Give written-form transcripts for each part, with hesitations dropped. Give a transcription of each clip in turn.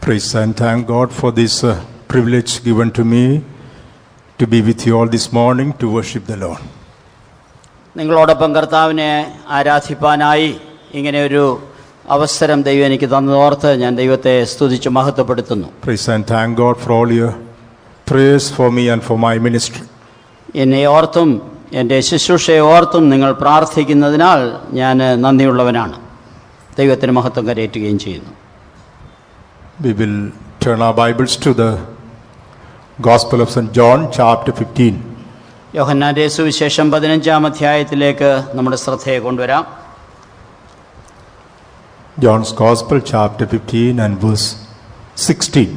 Praise and thank God for this privilege given to me to be with you all this morning to worship the Lord. നിങ്ങളോടൊപ്പം കർത്താവിനെ ആരാധിപ്പാനായി ഇങ്ങനെ ഒരു അവസരം ദൈവം എനിക്ക് തന്നതോർത്ത് ഞാൻ ദൈവത്തെ സ്തുതിച്ച് മഹത്വപ്പെടുത്തുന്നു. Praise and thank God for all your prayers for me and for my ministry. എന്നെ ഓർത്തും എൻ്റെ ശുശ്രൂഷയെ ഓർത്തും നിങ്ങൾ പ്രാർത്ഥിക്കുന്നതിനാൽ ഞാൻ നന്ദിയുള്ളവനാണ്. ദൈവത്തിന് മഹത്വം കരയേറ്റുകയും ചെയ്യുന്നു. We will turn our Bibles to the Gospel of St. John, chapter 15. യോഹന്നാന്റെ സുവിശേഷം 15-ാം അധ്യായത്തിലേക്ക് നമ്മുടെ ശ്രദ്ധയെ കൊണ്ടുവരാം. John's Gospel, chapter 15 and verse 16.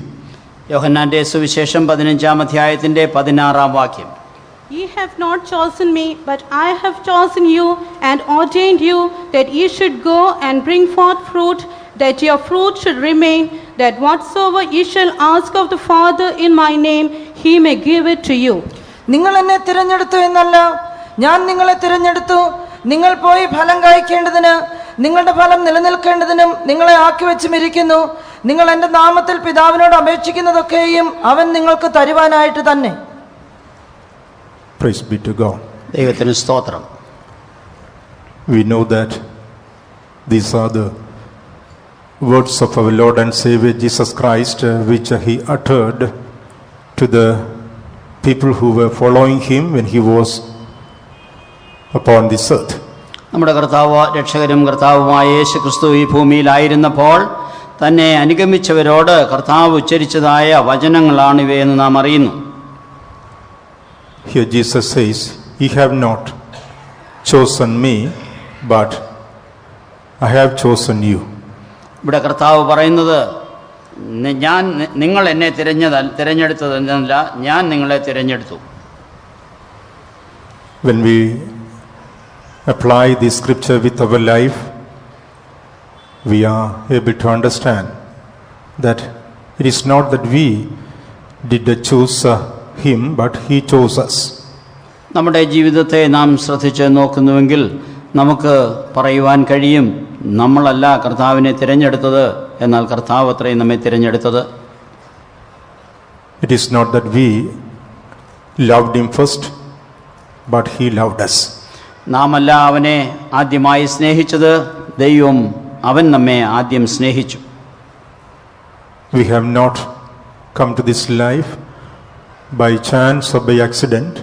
യോഹന്നാന്റെ സുവിശേഷം 15-ാം അധ്യായത്തിൻ്റെ 16-ാം വാക്യം. Ye have not chosen me, but I have chosen you and ordained you that ye should go and bring forth fruit, that your fruit should remain, that whatsoever ye shall ask of the Father in my name, he may give it to you. നിങ്ങൾ എന്നെ തിരഞ്ഞെടുത്തു എന്നല്ല, ഞാൻ നിങ്ങളെ തിരഞ്ഞെടുത്തു, നിങ്ങൾ പോയി ഫലം കായ്ക്കേണ്ടതിന്, നിങ്ങളുടെ ഫലം നിലനിൽക്കേണ്ടതിനും നിങ്ങളെ ആക്കി വെച്ചുമിരിക്കുന്നു. നിങ്ങൾ എൻ്റെ നാമത്തിൽ പിതാവിനോട് അപേക്ഷിക്കുന്നതൊക്കെയും അവൻ നിങ്ങൾക്ക് തരുവാനായിട്ട് തന്നെ. Praise be to God. ദൈവത്തിന് സ്തോത്രം. We know that these are the words of our Lord and Savior Jesus Christ, which he uttered to the people who were following him when he was upon this earth. നമ്മുടെ കർത്താവ് രക്ഷകരും കർത്താവുമായ യേശു ക്രിസ്തു ഈ ഭൂമിയിലായിരുന്നപ്പോൾ തന്നെ അനുഗമിച്ചവരോട് കർത്താവ് ഉച്ചരിച്ചതായ വചനങ്ങളാണ് ഇവയെന്ന് നാം അറിയുന്നു. Here Jesus says, "Ye have not chosen me, but I have chosen you." ഇവിടെ കർത്താവ് പറയുന്നത്, നിങ്ങൾ എന്നെ തിരഞ്ഞെടുത്തതെന്നല്ല, ഞാൻ നിങ്ങളെ തിരഞ്ഞെടുത്തു. When we apply this scripture with our life, we are able to understand that it is not that we did choose him, but he chose us. നമ്മുടെ ജീവിതത്തെ നാം ശ്രദ്ധിച്ച് നോക്കുന്നുവെങ്കിൽ നമുക്ക് പറയുവാൻ കഴിയും, നമ്മളല്ല കർത്താവിനെ തിരഞ്ഞെടുത്തത്, എന്നാൽ കർത്താവ് അത്രയും നമ്മെ തിരഞ്ഞെടുത്തത്. It is not that we loved him first, but he loved us. നാമല്ല അവനെ ആദ്യമായി സ്നേഹിച്ചത്, ദൈവം അവൻ നമ്മെ ആദ്യം സ്നേഹിച്ചു. We have not come to this life by chance or by accident.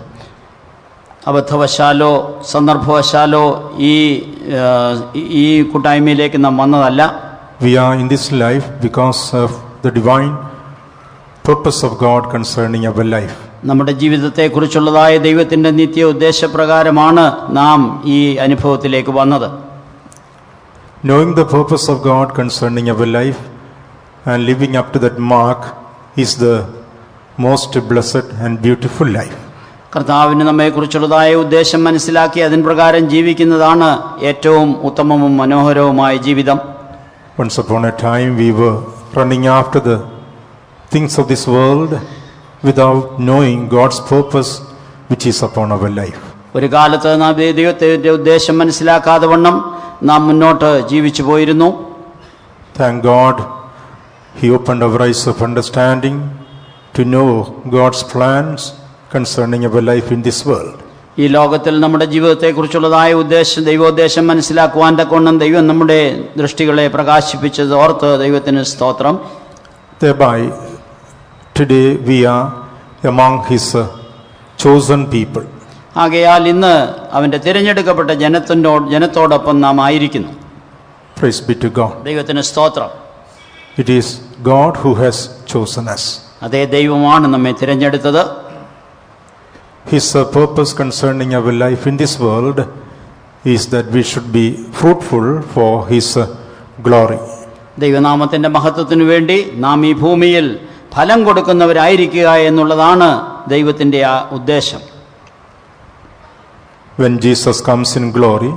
അബദ്ധവശാലോ സന്ദർഭവശാലോ ഈ കൂട്ടായ്മയിലേക്ക് നാം വന്നതല്ല. We are in this life because of the divine purpose of God concerning our life. നമ്മുടെ ജീവിതത്തെക്കുറിച്ചുള്ളതായ ദൈവത്തിൻ്റെ നിത്യ ഉദ്ദേശപ്രകാരമാണ് നാം ഈ അനുഭവത്തിലേക്ക് വന്നത്. Knowing the purpose of God concerning our life and living up to that mark is the most blessed and beautiful life. കർത്താവിന് നമ്മെക്കുറിച്ചുള്ളതായ ഉദ്ദേശം മനസ്സിലാക്കി അതിൻ പ്രകാരം ജീവിക്കുന്നതാണ് ഏറ്റവും ഉത്തമവും മനോഹരവുമായ ജീവിതം. Once upon a time we were running after the things of this world without knowing God's purpose which is upon our life. ഒരു കാലത്ത് നാം ദൈവത്തിന്റെ ഉദ്ദേശം മനസ്സിലാക്കാതെ വണ്ണം നാം മുന്നോട്ട് ജീവിച്ചു പോയിരുന്നു. Thank God he opened our eyes of understanding to know God's plans concerning our life in this world. ഈ ലോകത്തിൽ നമ്മുടെ ജീവിതത്തെക്കുറിച്ചുള്ളതായ ദൈവോദ്ദേശം മനസ്സിലാക്കുവാൻ തക്കവണ്ണം ദൈവം നമ്മുടെ ദൃഷ്ടികളെ പ്രകാശിപ്പിച്ചത് ഓർത്ത് ദൈവത്തിന് സ്തോത്രം. Thereby today we are among his chosen people. ആകയാൽ ഇന്ന് അവൻ്റെ തിരഞ്ഞെടുക്കപ്പെട്ട ജനത്തോടൊപ്പം നാം ആയിരിക്കുന്നു. Praise be to God. ദൈവത്തിന് സ്തോത്രം. It is God who has chosen us. അതേ ദൈവമാണ് നമ്മെ തിരഞ്ഞെടുത്തത്. His purpose concerning our life in this world is that we should be fruitful for his glory. ദൈവനാമത്തിൻ്റെ മഹത്വത്തിനു വേണ്ടി നാം ഈ ഭൂമിയിൽ ഫലം കൊടുക്കുന്നവരായിരിക്കുക എന്നുള്ളതാണ് ദൈവത്തിൻ്റെ ആ ഉദ്ദേശം. When Jesus comes in glory,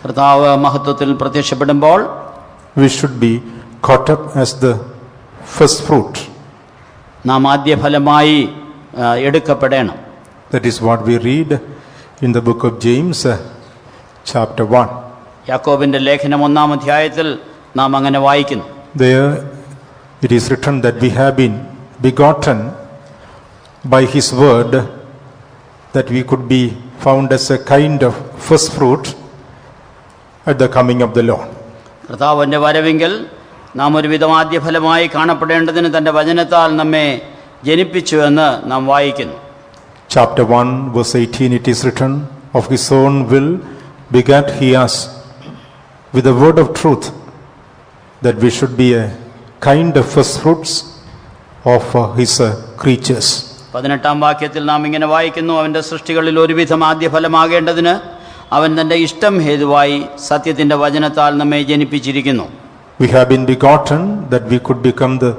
കർത്താവ് മഹത്വത്തിൽ പ്രത്യക്ഷപ്പെടുമ്പോൾ we should be caught up as the first fruit. നാം ആദ്യ ഫലമായി എടുക്കപ്പെടണം. That is what we read in the book of James, chapter 1. യാക്കോബിന്റെ ലേഖനം 1-ാം അധ്യായത്തിൽ നാം അങ്ങനെ വായിക്കുന്നു. There it is written that we have been begotten by his word, that we could be found as a kind of first fruit at the coming of the Lord. കർത്താവിൻ്റെ വരവെങ്കിൽ നാം ഒരുവിധം ആദ്യഫലമായി കാണപ്പെടേണ്ടതിന് തൻ്റെ വചനത്താൽ നമ്മെ ജനിപ്പിച്ചു എന്ന് നാം വായിക്കുന്നു. Chapter 1 verse 18, it is written, of his own will begat he us with the word of truth, that we should be a kind of first fruits of his creatures. 18-ാം വാക്യത്തിൽ നാം ഇങ്ങനെ വായിക്കുന്നു, അവൻ്റെ സൃഷ്ടികളിൽ ഒരുവിധം ആദ്യഫലമാകേണ്ടതിന് അവൻ തൻ്റെ ഇഷ്ടം ഹേതുവായി സത്യത്തിൻ്റെ വചനത്താൽ നമ്മെ ജനിപ്പിച്ചിരിക്കുന്നു. We have been begotten that we could become the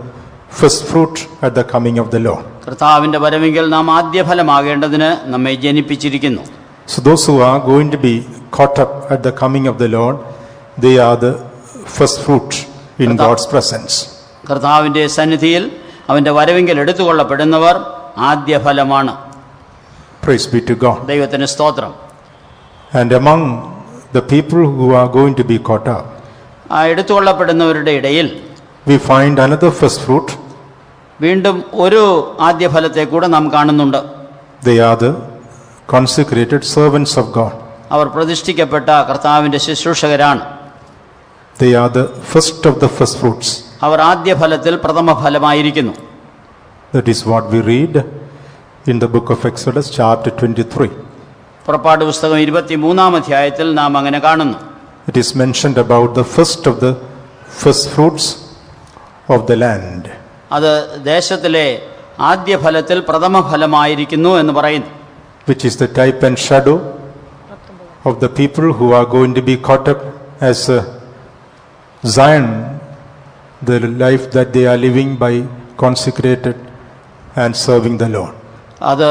first fruit at the coming of the Lord. കർത്താവിൻ്റെ വരവെങ്കിൽ നാം ആദ്യഫലമാകേണ്ടതിന് നമ്മെ ജനിപ്പിച്ചിരിക്കുന്നു. So those who are going to be caught up at the coming of the Lord, they are the first fruit in God's presence. കർത്താവിൻ്റെ സന്നിധിയിൽ അവൻ്റെ വരവെങ്കിൽ എടുത്തുകൊള്ളപ്പെടുന്നവർ ആദ്യഫലമാണ്. Praise be to God. ദൈവത്തിന് സ്തോത്രം. And among the people who are going to be caught up, ആ എടുത്തുകൊള്ളപ്പെടുന്നവരുടെ ഇടയിൽ we find another first fruit. വീണ്ടും ഒരു ആദ്യഫലത്തെ കൂടെ നാം കാണുന്നുണ്ട്. They are the consecrated servants of God. അവർ പ്രതിഷ്ഠിക്കപ്പെട്ട കർത്താവിൻ്റെ ശുശ്രൂഷകരാണ്. They are the first of the first fruits. അവർ ആദ്യഫലത്തിൽ പ്രഥമ ഫലമായിരിക്കുന്നു. That is what we read in the book of Exodus chapter 23. പുറപ്പാട് പുസ്തകം 23-ാം അധ്യായത്തിൽ നാം അങ്ങനെ കാണുന്നു. It is mentioned about the first of the first fruits of the land. അത് ദേശത്തിലെ ആദ്യഫലത്തിൽ പ്രഥമ ഫലമായിരിക്കുന്നു എന്ന് പറയുന്നു. Which is the type and shadow of the people who are going to be caught up as Zion, the life that they are living by consecrated and serving the Lord. അത്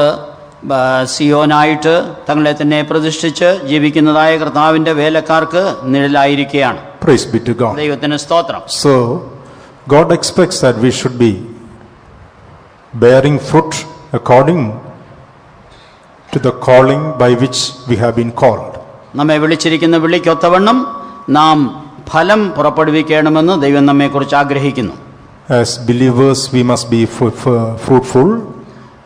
സിയോനായിട്ട് തങ്ങളെ തന്നെ പ്രതിഷ്ഠിച്ച് ജീവിക്കുന്നതായ കർത്താവിൻ്റെ വേലക്കാർക്ക് നിഴലായിരിക്കുകയാണ്. Praise be to God. ദൈവത്തിന് സ്തോത്രം. So God expects that we should be bearing fruit according to the calling by which we have been called. നമ്മെ വിളിച്ചിരിക്കുന്ന വിളിക്കൊത്തവണ്ണം നാം ഫലം പുറപ്പെടുവിക്കണമെന്ന് ദൈവം നമ്മെക്കുറിച്ച് ആഗ്രഹിക്കുന്നു. As believers we must be fruitful.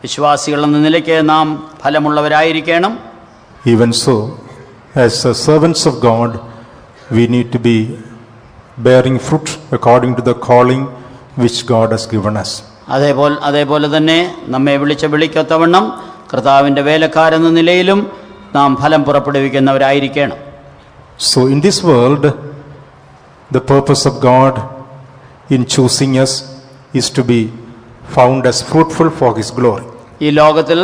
വിശ്വാസികൾ എന്ന നിലയ്ക്ക് നാം ഫലമുള്ളവരായിരിക്കണം. Even so, as servants of God, we need to be bearing fruit according to the calling which God has given us. അതേപോലെ തന്നെ നമ്മെ വിളിച്ച വിളിക്കൊത്തവണ്ണം കർത്താവിൻ്റെ വേലക്കാരെന്ന നിലയിലും നാം ഫലം പുറപ്പെടുവിക്കുന്നവരായിരിക്കണം. So in this world, the purpose of God in choosing us is to be found as fruitful for His glory. ഈ ലോകത്തിൽ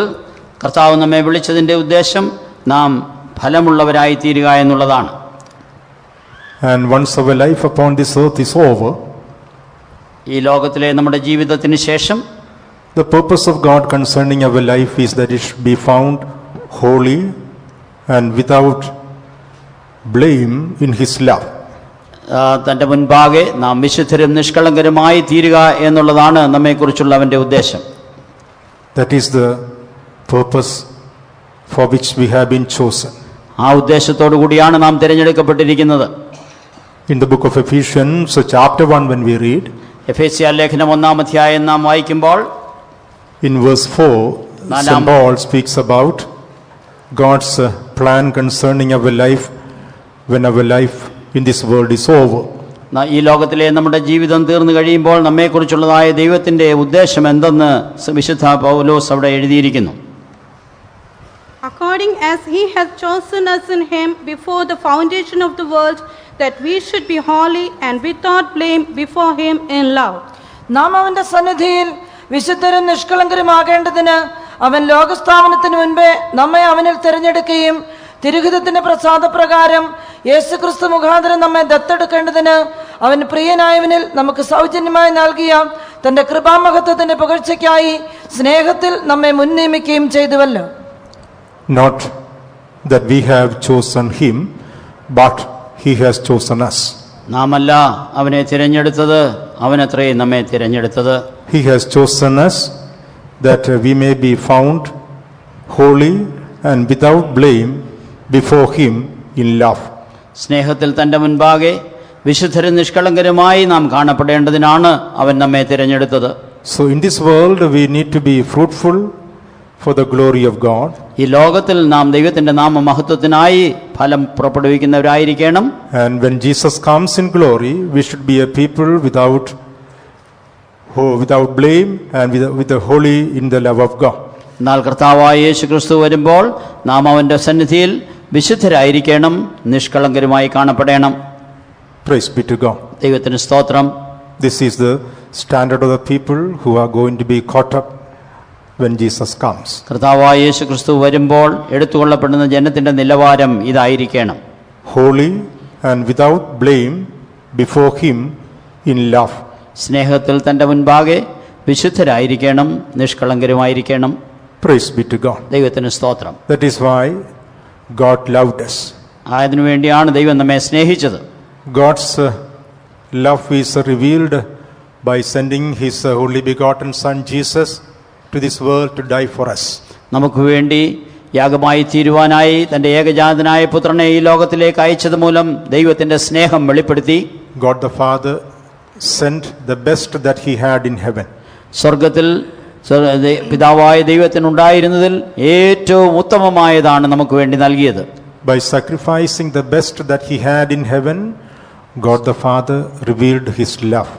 കർത്താവ് നമ്മെ വിളിച്ചതിൻ്റെ ഉദ്ദേശം നാം ഫലമുള്ളവരായി തീരുക എന്നുള്ളതാണ്. And once our life upon this earth is over, ഈ ലോകത്തിലെ നമ്മുടെ ജീവിതത്തിന് ശേഷം the purpose of God concerning our life is that it should be found holy and without blame in His love. തൻ്റെ മുൻപാകെ നാം വിശുദ്ധരും നിഷ്കളങ്കരുമായി തീരുക എന്നുള്ളതാണ് നമ്മെക്കുറിച്ചുള്ള അവൻ്റെ ഉദ്ദേശം. That is the purpose for which we have been chosen. ആ ഉദ്ദേശത്തോടു കൂടിയാണ് നാം തിരഞ്ഞെടുക്കപ്പെട്ടിരിക്കുന്നത്. In the book of Ephesians, chapter 1, when we read, എഫേസ്യ ലേഖനം 1-ാം അധ്യായം നാം വായിക്കുമ്പോൾ in verse 4, St. Paul speaks about God's plan concerning our life when our life in this world is over. ഈ ലോകത്തിലെ നമ്മുടെ ജീവിതം തീർന്നു കഴിയുമ്പോൾ നമ്മെക്കുറിച്ചുള്ളതായ ദൈവത്തിൻ്റെ ഉദ്ദേശം എന്തെന്ന് വിശുദ്ധ പൗലോസ് അവിടെ എഴുതിയിരിക്കുന്നു. According as He has chosen us in Him before the foundation of the world, that we should be holy and without blame before Him in love. നാം അവന്റെ സന്നിധിയിൽ വിശുദ്ധരും നിഷ്കളങ്കരുമാകേണ്ടതിന് അവൻ ലോകസ്ഥാപനത്തിന് മുൻപേ നമ്മെ അവനിൽ തിരഞ്ഞെടുക്കുകയും തിരുഹിതത്തിന്റെ പ്രസാദപ്രകാരം യേശുക്രിസ്തു മുഖാന്തരം നമ്മെ ദത്തെടുക്കേണ്ടതിന് അവൻ പ്രിയനായവനിൽ നമുക്ക് സൗജന്യമായി നൽകിയ തന്റെ കൃപാമഹത്വത്തിന്റെ പുകഴ്ചയ്ക്കായി സ്നേഹത്തിൽ നമ്മെ മുൻനിയമിക്കുകയും ചെയ്തുവല്ലോ. Not that we have chosen Him, but He has chosen us. നാമല്ല അവനെ തിരഞ്ഞെടുത്തത്, അവനത്രേ നമ്മെ തിരഞ്ഞെടുത്തത്. He has chosen us that we may be found holy and without blame before Him in love. സ്നേഹത്തിൽ തൻ്റെ മുൻപാകെ വിശുദ്ധരും നിഷ്കളങ്കരുമായി നാം കാണപ്പെടേണ്ടതിനാണ് അവൻ നമ്മെ തിരഞ്ഞെടുത്തത്. So in this world we need to be fruitful for the glory of God. ഈ ലോകത്തിൽ നാം ദൈവത്തിന്റെ നാമമഹത്വത്തിനായി ഫലം പുറപ്പെടുവിക്കുന്നവരായിരിക്കണം. And when Jesus comes in glory, we should be a people without blame and with the holy in the love of God. എന്നാൽ കർത്താവായ യേശു ക്രിസ്തു വരുമ്പോൾ നാം അവന്റെ സന്നിധിയിൽ വിശുദ്ധരായിരിക്കണം, നിഷ്കളങ്കരുമായി കാണപ്പെടണം. Praise be to God. ദൈവത്തിന് സ്തോത്രം. This is the standard of the people who are going to be caught up when Jesus comes. കർത്താവായ യേശു ക്രിസ്തു വരുമ്പോൾ എടുത്തുകൊള്ളപ്പെടുന്ന ജനത്തിന്റെ നിലവാരം ഇതായിരിക്കണം. Holy and without blame before him in love. സ്നേഹത്തിൽ തന്റെ മുൻപാകെ വിശുദ്ധരായിരിക്കണം, നിഷ്കളങ്കരുമായിരിക്കണം. Praise be to God. ദൈവത്തിന് സ്തോത്രം. That is why God loved us. ആയതിനു വേണ്ടിയാണ് ദൈവം നമ്മെ സ്നേഹിച്ചത്. God's love is revealed by sending his only begotten son Jesus to this world to die for us. നമുക്ക് വേണ്ടി യാഗമായി തീരുവാനായി തന്റെ ഏകജാതനായ പുത്രനെ ഈ ലോകത്തിലേക്ക് അയച്ചത് മൂലം ദൈവത്തിന്റെ സ്നേഹം വെളിപ്പെടുത്തി. God the Father sent the best that he had in heaven. സ്വർഗത്തിൽ പിതാവായ ദൈവത്തിനുണ്ടായിരുന്നതിൽ ഏറ്റവും ഉത്തമമായതാണ് നമുക്ക് വേണ്ടി നൽകിയത്. By sacrificing the best that he had in heaven, God the Father revealed his love.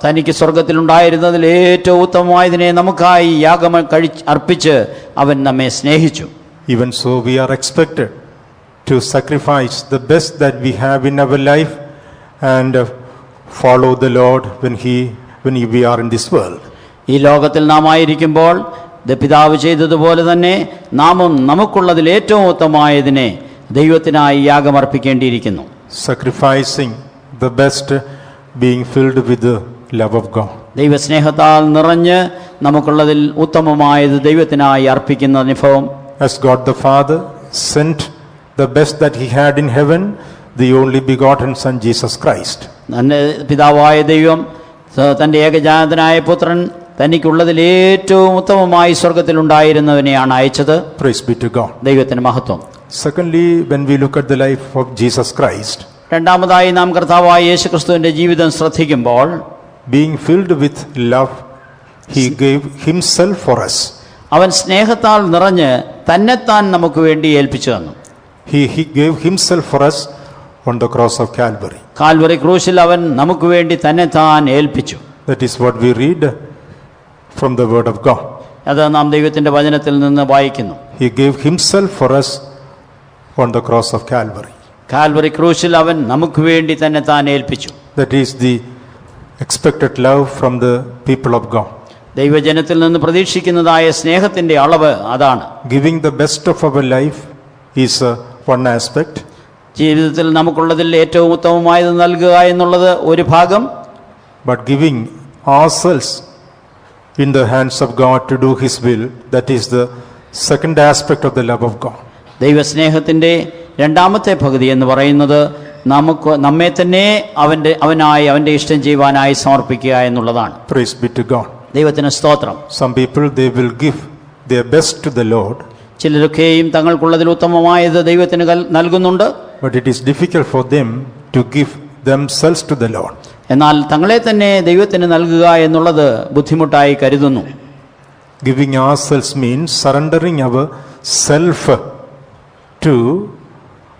തനിക്ക് സ്വർഗത്തിലുണ്ടായിരുന്നതിൽ ഏറ്റവും ഉത്തമമായതിനെ നമുക്കായി യാഗം അർപ്പിച്ച് അവൻ നമ്മെ സ്നേഹിച്ചു. Even so we are expected to sacrifice the best that we have in our life and follow the Lord when we are in this world. ഈ ലോകത്തിൽ നാം ആയിരിക്കുമ്പോൾ പിതാവ് ചെയ്തതുപോലെ തന്നെ നാമും നമുക്കുള്ളതിൽ ഏറ്റവും ഉത്തമമായതിനെ ദൈവത്തിനായി യാഗമർപ്പിക്കേണ്ടിയിരിക്കുന്നു. Sacrificing the best, being filled with the love of God. ദൈവസ്നേഹത്താൽ നിറഞ്ഞ് നമുക്കുള്ളതിൽ ഉത്തമമായത് ദൈവത്തിനായി അർപ്പിക്കുന്ന അനുഭവം. As God the Father sent the best that he had in heaven, the only begotten son Jesus Christ. പിതാവായ ദൈവം തന്റെ ഏകജാതനായ പുത്രൻ തനിക്കുള്ളതിൽ ഏറ്റവും ഉത്തമമായി സ്വർഗത്തിലുണ്ടായിരുന്നവനെയാണ് അയച്ചത്. Praise be to God. ദൈവത്തിന് മഹത്വം. Secondly, when we look at the life of Jesus Christ, രണ്ടാമതായി നാം കർത്താവായ യേശു ക്രിസ്തുവിന്റെ ജീവിതം ശ്രദ്ധിക്കുമ്പോൾ, being filled with love, he gave himself for us. അവൻ സ്നേഹത്താൽ നിറഞ്ഞ് തന്നെത്താൻ നമുക്ക് വേണ്ടി ഏൽപ്പിച്ചു തന്നു. He gave himself for us on the cross of Calvary. Calvary ക്രൂശിൽ അവൻ നമുക്ക് വേണ്ടി തന്നെത്താൻ ഏൽപ്പിച്ചു. That is what we read from the word of God. അത് നാം ദൈവത്തിന്റെ വചനത്തിൽ നിന്ന് വായിക്കുന്നു. He gave himself for us on the cross of Calvary. Calvary ക്രൂശിൽ അവൻ നമുക്ക് വേണ്ടി തന്നെത്താൻ ഏൽപ്പിച്ചു. That is the expected love from the people of God. ദൈവജനത്തിൽ നിന്ന് പ്രതീക്ഷിക്കുന്നതായ സ്നേഹത്തിന്റെ അളവ് അതാണ്. Giving the best of our life is one aspect. ജീവിതത്തിൽ നമുക്കുള്ളതിൽ ഏറ്റവും ഉത്തമമായത് നൽകുക എന്നുള്ളത് ഒരു ഭാഗം. But giving ourselves in the hands of God to do his will, that is the second aspect of the love of God. ദൈവസ്നേഹത്തിന്റെ രണ്ടാമത്തെ പകുതി എന്ന് പറയുന്നത് നമ്മെ തന്നെ അവന്റെ ഇഷ്ടം ചെയ്യുവാനായി സമർപ്പിക്കുക എന്നുള്ളതാണ്. Praise be to God. ദൈവത്തിന് സ്തോത്രം. Some people, they will give their best to the Lord. ചിലരൊക്കെയും തങ്ങൾക്കുള്ളതിൽ ഉത്തമമായത് ദൈവത്തിന് നൽകുന്നുണ്ട്. But it is difficult for them to give themselves to the Lord. എന്നാൽ തങ്ങളെ തന്നെ ദൈവത്തിന് നൽകുക എന്നുള്ളത് ബുദ്ധിമുട്ടായി കരുതുന്നു. Giving ourselves means surrendering our self to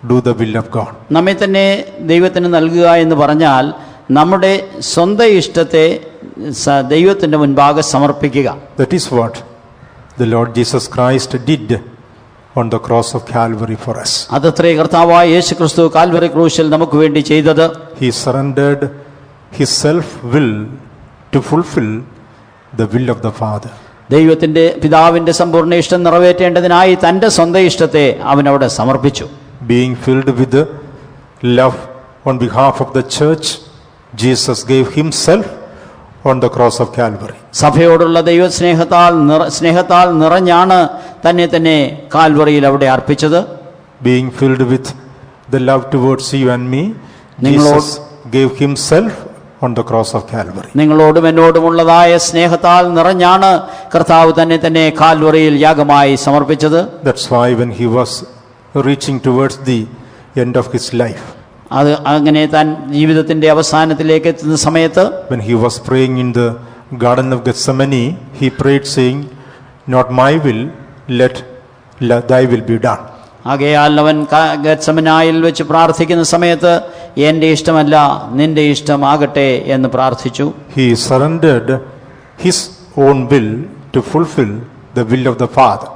do the will of God. നമ്മെ തന്നെ ദൈവത്തിന് നൽകുക എന്ന് പറഞ്ഞാൽ നമ്മുടെ സ്വന്തം ഇഷ്ടത്തെ ദൈവത്തിന്റെ മുൻപാകെ സമർപ്പിക്കുക. That is what the Lord Jesus Christ did on the cross of Calvary for us. അതത്രേ കർത്താവായ യേശു ക്രിസ്തു കാൽവറി ക്രൂശിൽ നമുക്ക് വേണ്ടി ചെയ്തത്. He surrendered his self will to fulfill the will of the Father. ദൈവത്തിന്റെ പിതാവിന്റെ സമ്പൂർണ്ണ ഇഷ്ടം നിറവേറ്റേണ്ടതിനായി തന്റെ സ്വന്തം ഇഷ്ടത്തെ അവൻ അവിടെ സമർപ്പിച്ചു. Being filled with the love on behalf of the church, Jesus gave himself on the cross of Calvary. സഭയോടുള്ള സ്നേഹത്താൽ നിറഞ്ഞാണ് തന്നെ കാൽവറിയിൽ അവിടെ അർപ്പിച്ചത്. Being filled with the love towards you and me, Jesus gave himself on the cross of Calvary. നിങ്ങളോടും എന്നോടുമുള്ളതായ സ്നേഹത്താൽ നിറഞ്ഞാണ് കർത്താവ് തന്നെ കാൽവറിയിൽ യാഗമായി സമർപ്പിച്ചത്. That's why when he was reaching towards the end of his life, അത് അങ്ങനെ താൻ ജീവിതത്തിൻ്റെ അവസാനത്തിലേക്ക് എത്തുന്ന സമയത്ത് when he was praying in the Garden of Gethsemane, he prayed saying, "Not my will, let thy will be done." ആകയാൽ അവൻ ഗെത്സമനായിൽ വെച്ച് പ്രാർത്ഥിക്കുന്ന സമയത്ത് എൻ്റെ ഇഷ്ടമല്ല നിന്റെ ഇഷ്ടമാകട്ടെ എന്ന് പ്രാർത്ഥിച്ചു. He surrendered his own will to fulfill the will of the Father.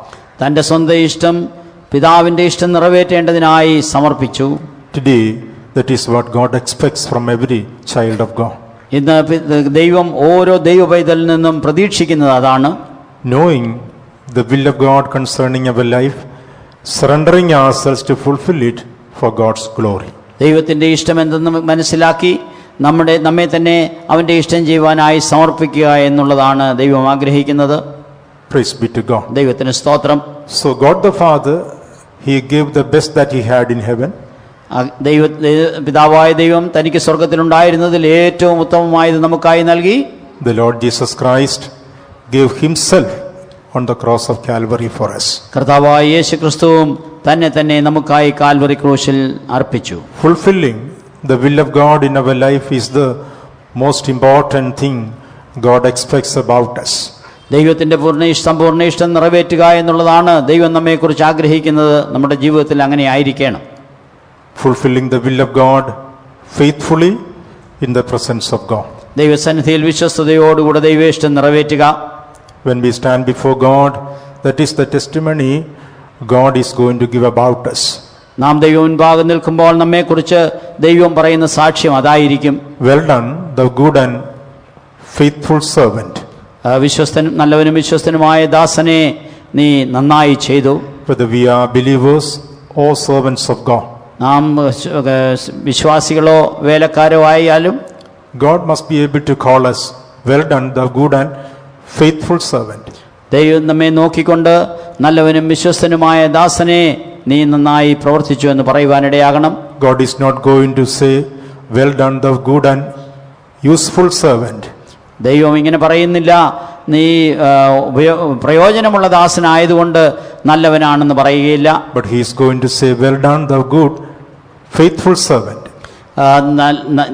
തൻ്റെ സ്വന്തം ഇഷ്ടം പിതാവിൻ്റെ ഇഷ്ടം നിറവേറ്റേണ്ടതിനായി സമർപ്പിച്ചു. Today, that is what God expects from every child of God. ഇന്ന് ദൈവം ഓരോ ദൈവ പൈതലിൽ നിന്നും പ്രതീക്ഷിക്കുന്നത് അതാണ്. Knowing the will of God concerning our life, surrendering ourselves to fulfill it for God's glory. ദൈവത്തിൻ്റെ ഇഷ്ടം എന്തെന്ന് മനസ്സിലാക്കി നമ്മെ തന്നെ അവൻ്റെ ഇഷ്ടം ചെയ്യുവാനായി സമർപ്പിക്കുക എന്നുള്ളതാണ് ദൈവം ആഗ്രഹിക്കുന്നത്. Praise be to God. ദൈവത്തിന് സ്തോത്രം. So God the Father, He gave the best that He had in heaven. പിതാവായ ദൈവം തനിക്ക് സ്വർഗത്തിലുണ്ടായിരുന്നതിൽ ഏറ്റവും ഉത്തമമായത് നമുക്കായി നൽകി. The Lord Jesus Christ gave Himself on the cross of Calvary for us. കർത്താവായ യേശു ക്രിസ്തുവും തന്നെ നമുക്കായി കാൽവറി ക്രൂശിൽ അർപ്പിച്ചു. Fulfilling the will of God in our life is the most important thing God expects about us. ദൈവത്തിൻ്റെ സമ്പൂർണ്ണ ഇഷ്ടം നിറവേറ്റുക എന്നുള്ളതാണ് ദൈവം നമ്മെക്കുറിച്ച് ആഗ്രഹിക്കുന്നത്. നമ്മുടെ ജീവിതത്തിൽ അങ്ങനെ ആയിരിക്കണം. Fulfilling the will of God faithfully in the presence of God. ദൈവസന്നിധിയിൽ വിശ്വസ്തയോടുകൂടെ ദൈവേഷ്ടം നിറവേറ്റുക. When we stand before God, that is the testimony God is going to give about us. നാം ദൈവം മുൻപാകെ നിൽക്കുമ്പോൾ നമ്മെക്കുറിച്ച് ദൈവം പറയുന്ന സാക്ഷ്യം അതായിരിക്കും. Well done, thou good and faithful servant. നല്ലവനും വിശ്വസ്തനുമായ ദാസനെ നീ നന്നായി ചെയ്തു. Whether we are believers or servants of God, നാം വിശ്വാസികളോ വേലക്കാരോ ആയാലും God must be able to call us, well done, thou good and faithful servant. ദൈവം നമ്മെ നോക്കിക്കൊണ്ട് നല്ലവനും വിശ്വസ്തനുമായ ദാസനെ നീ നന്നായി പ്രവർത്തിച്ചു എന്ന് പറയുവാനിടയാകണം. God is not going to say, well done, thou good and useful servant. ദൈവം ഇങ്ങനെ പറയുന്നില്ല, നീ പ്രയോജനമുള്ള ദാസനായതുകൊണ്ട് നല്ലവനാണെന്ന് പറയുകയില്ല. But he is going to say, well done, thou good, faithful servant.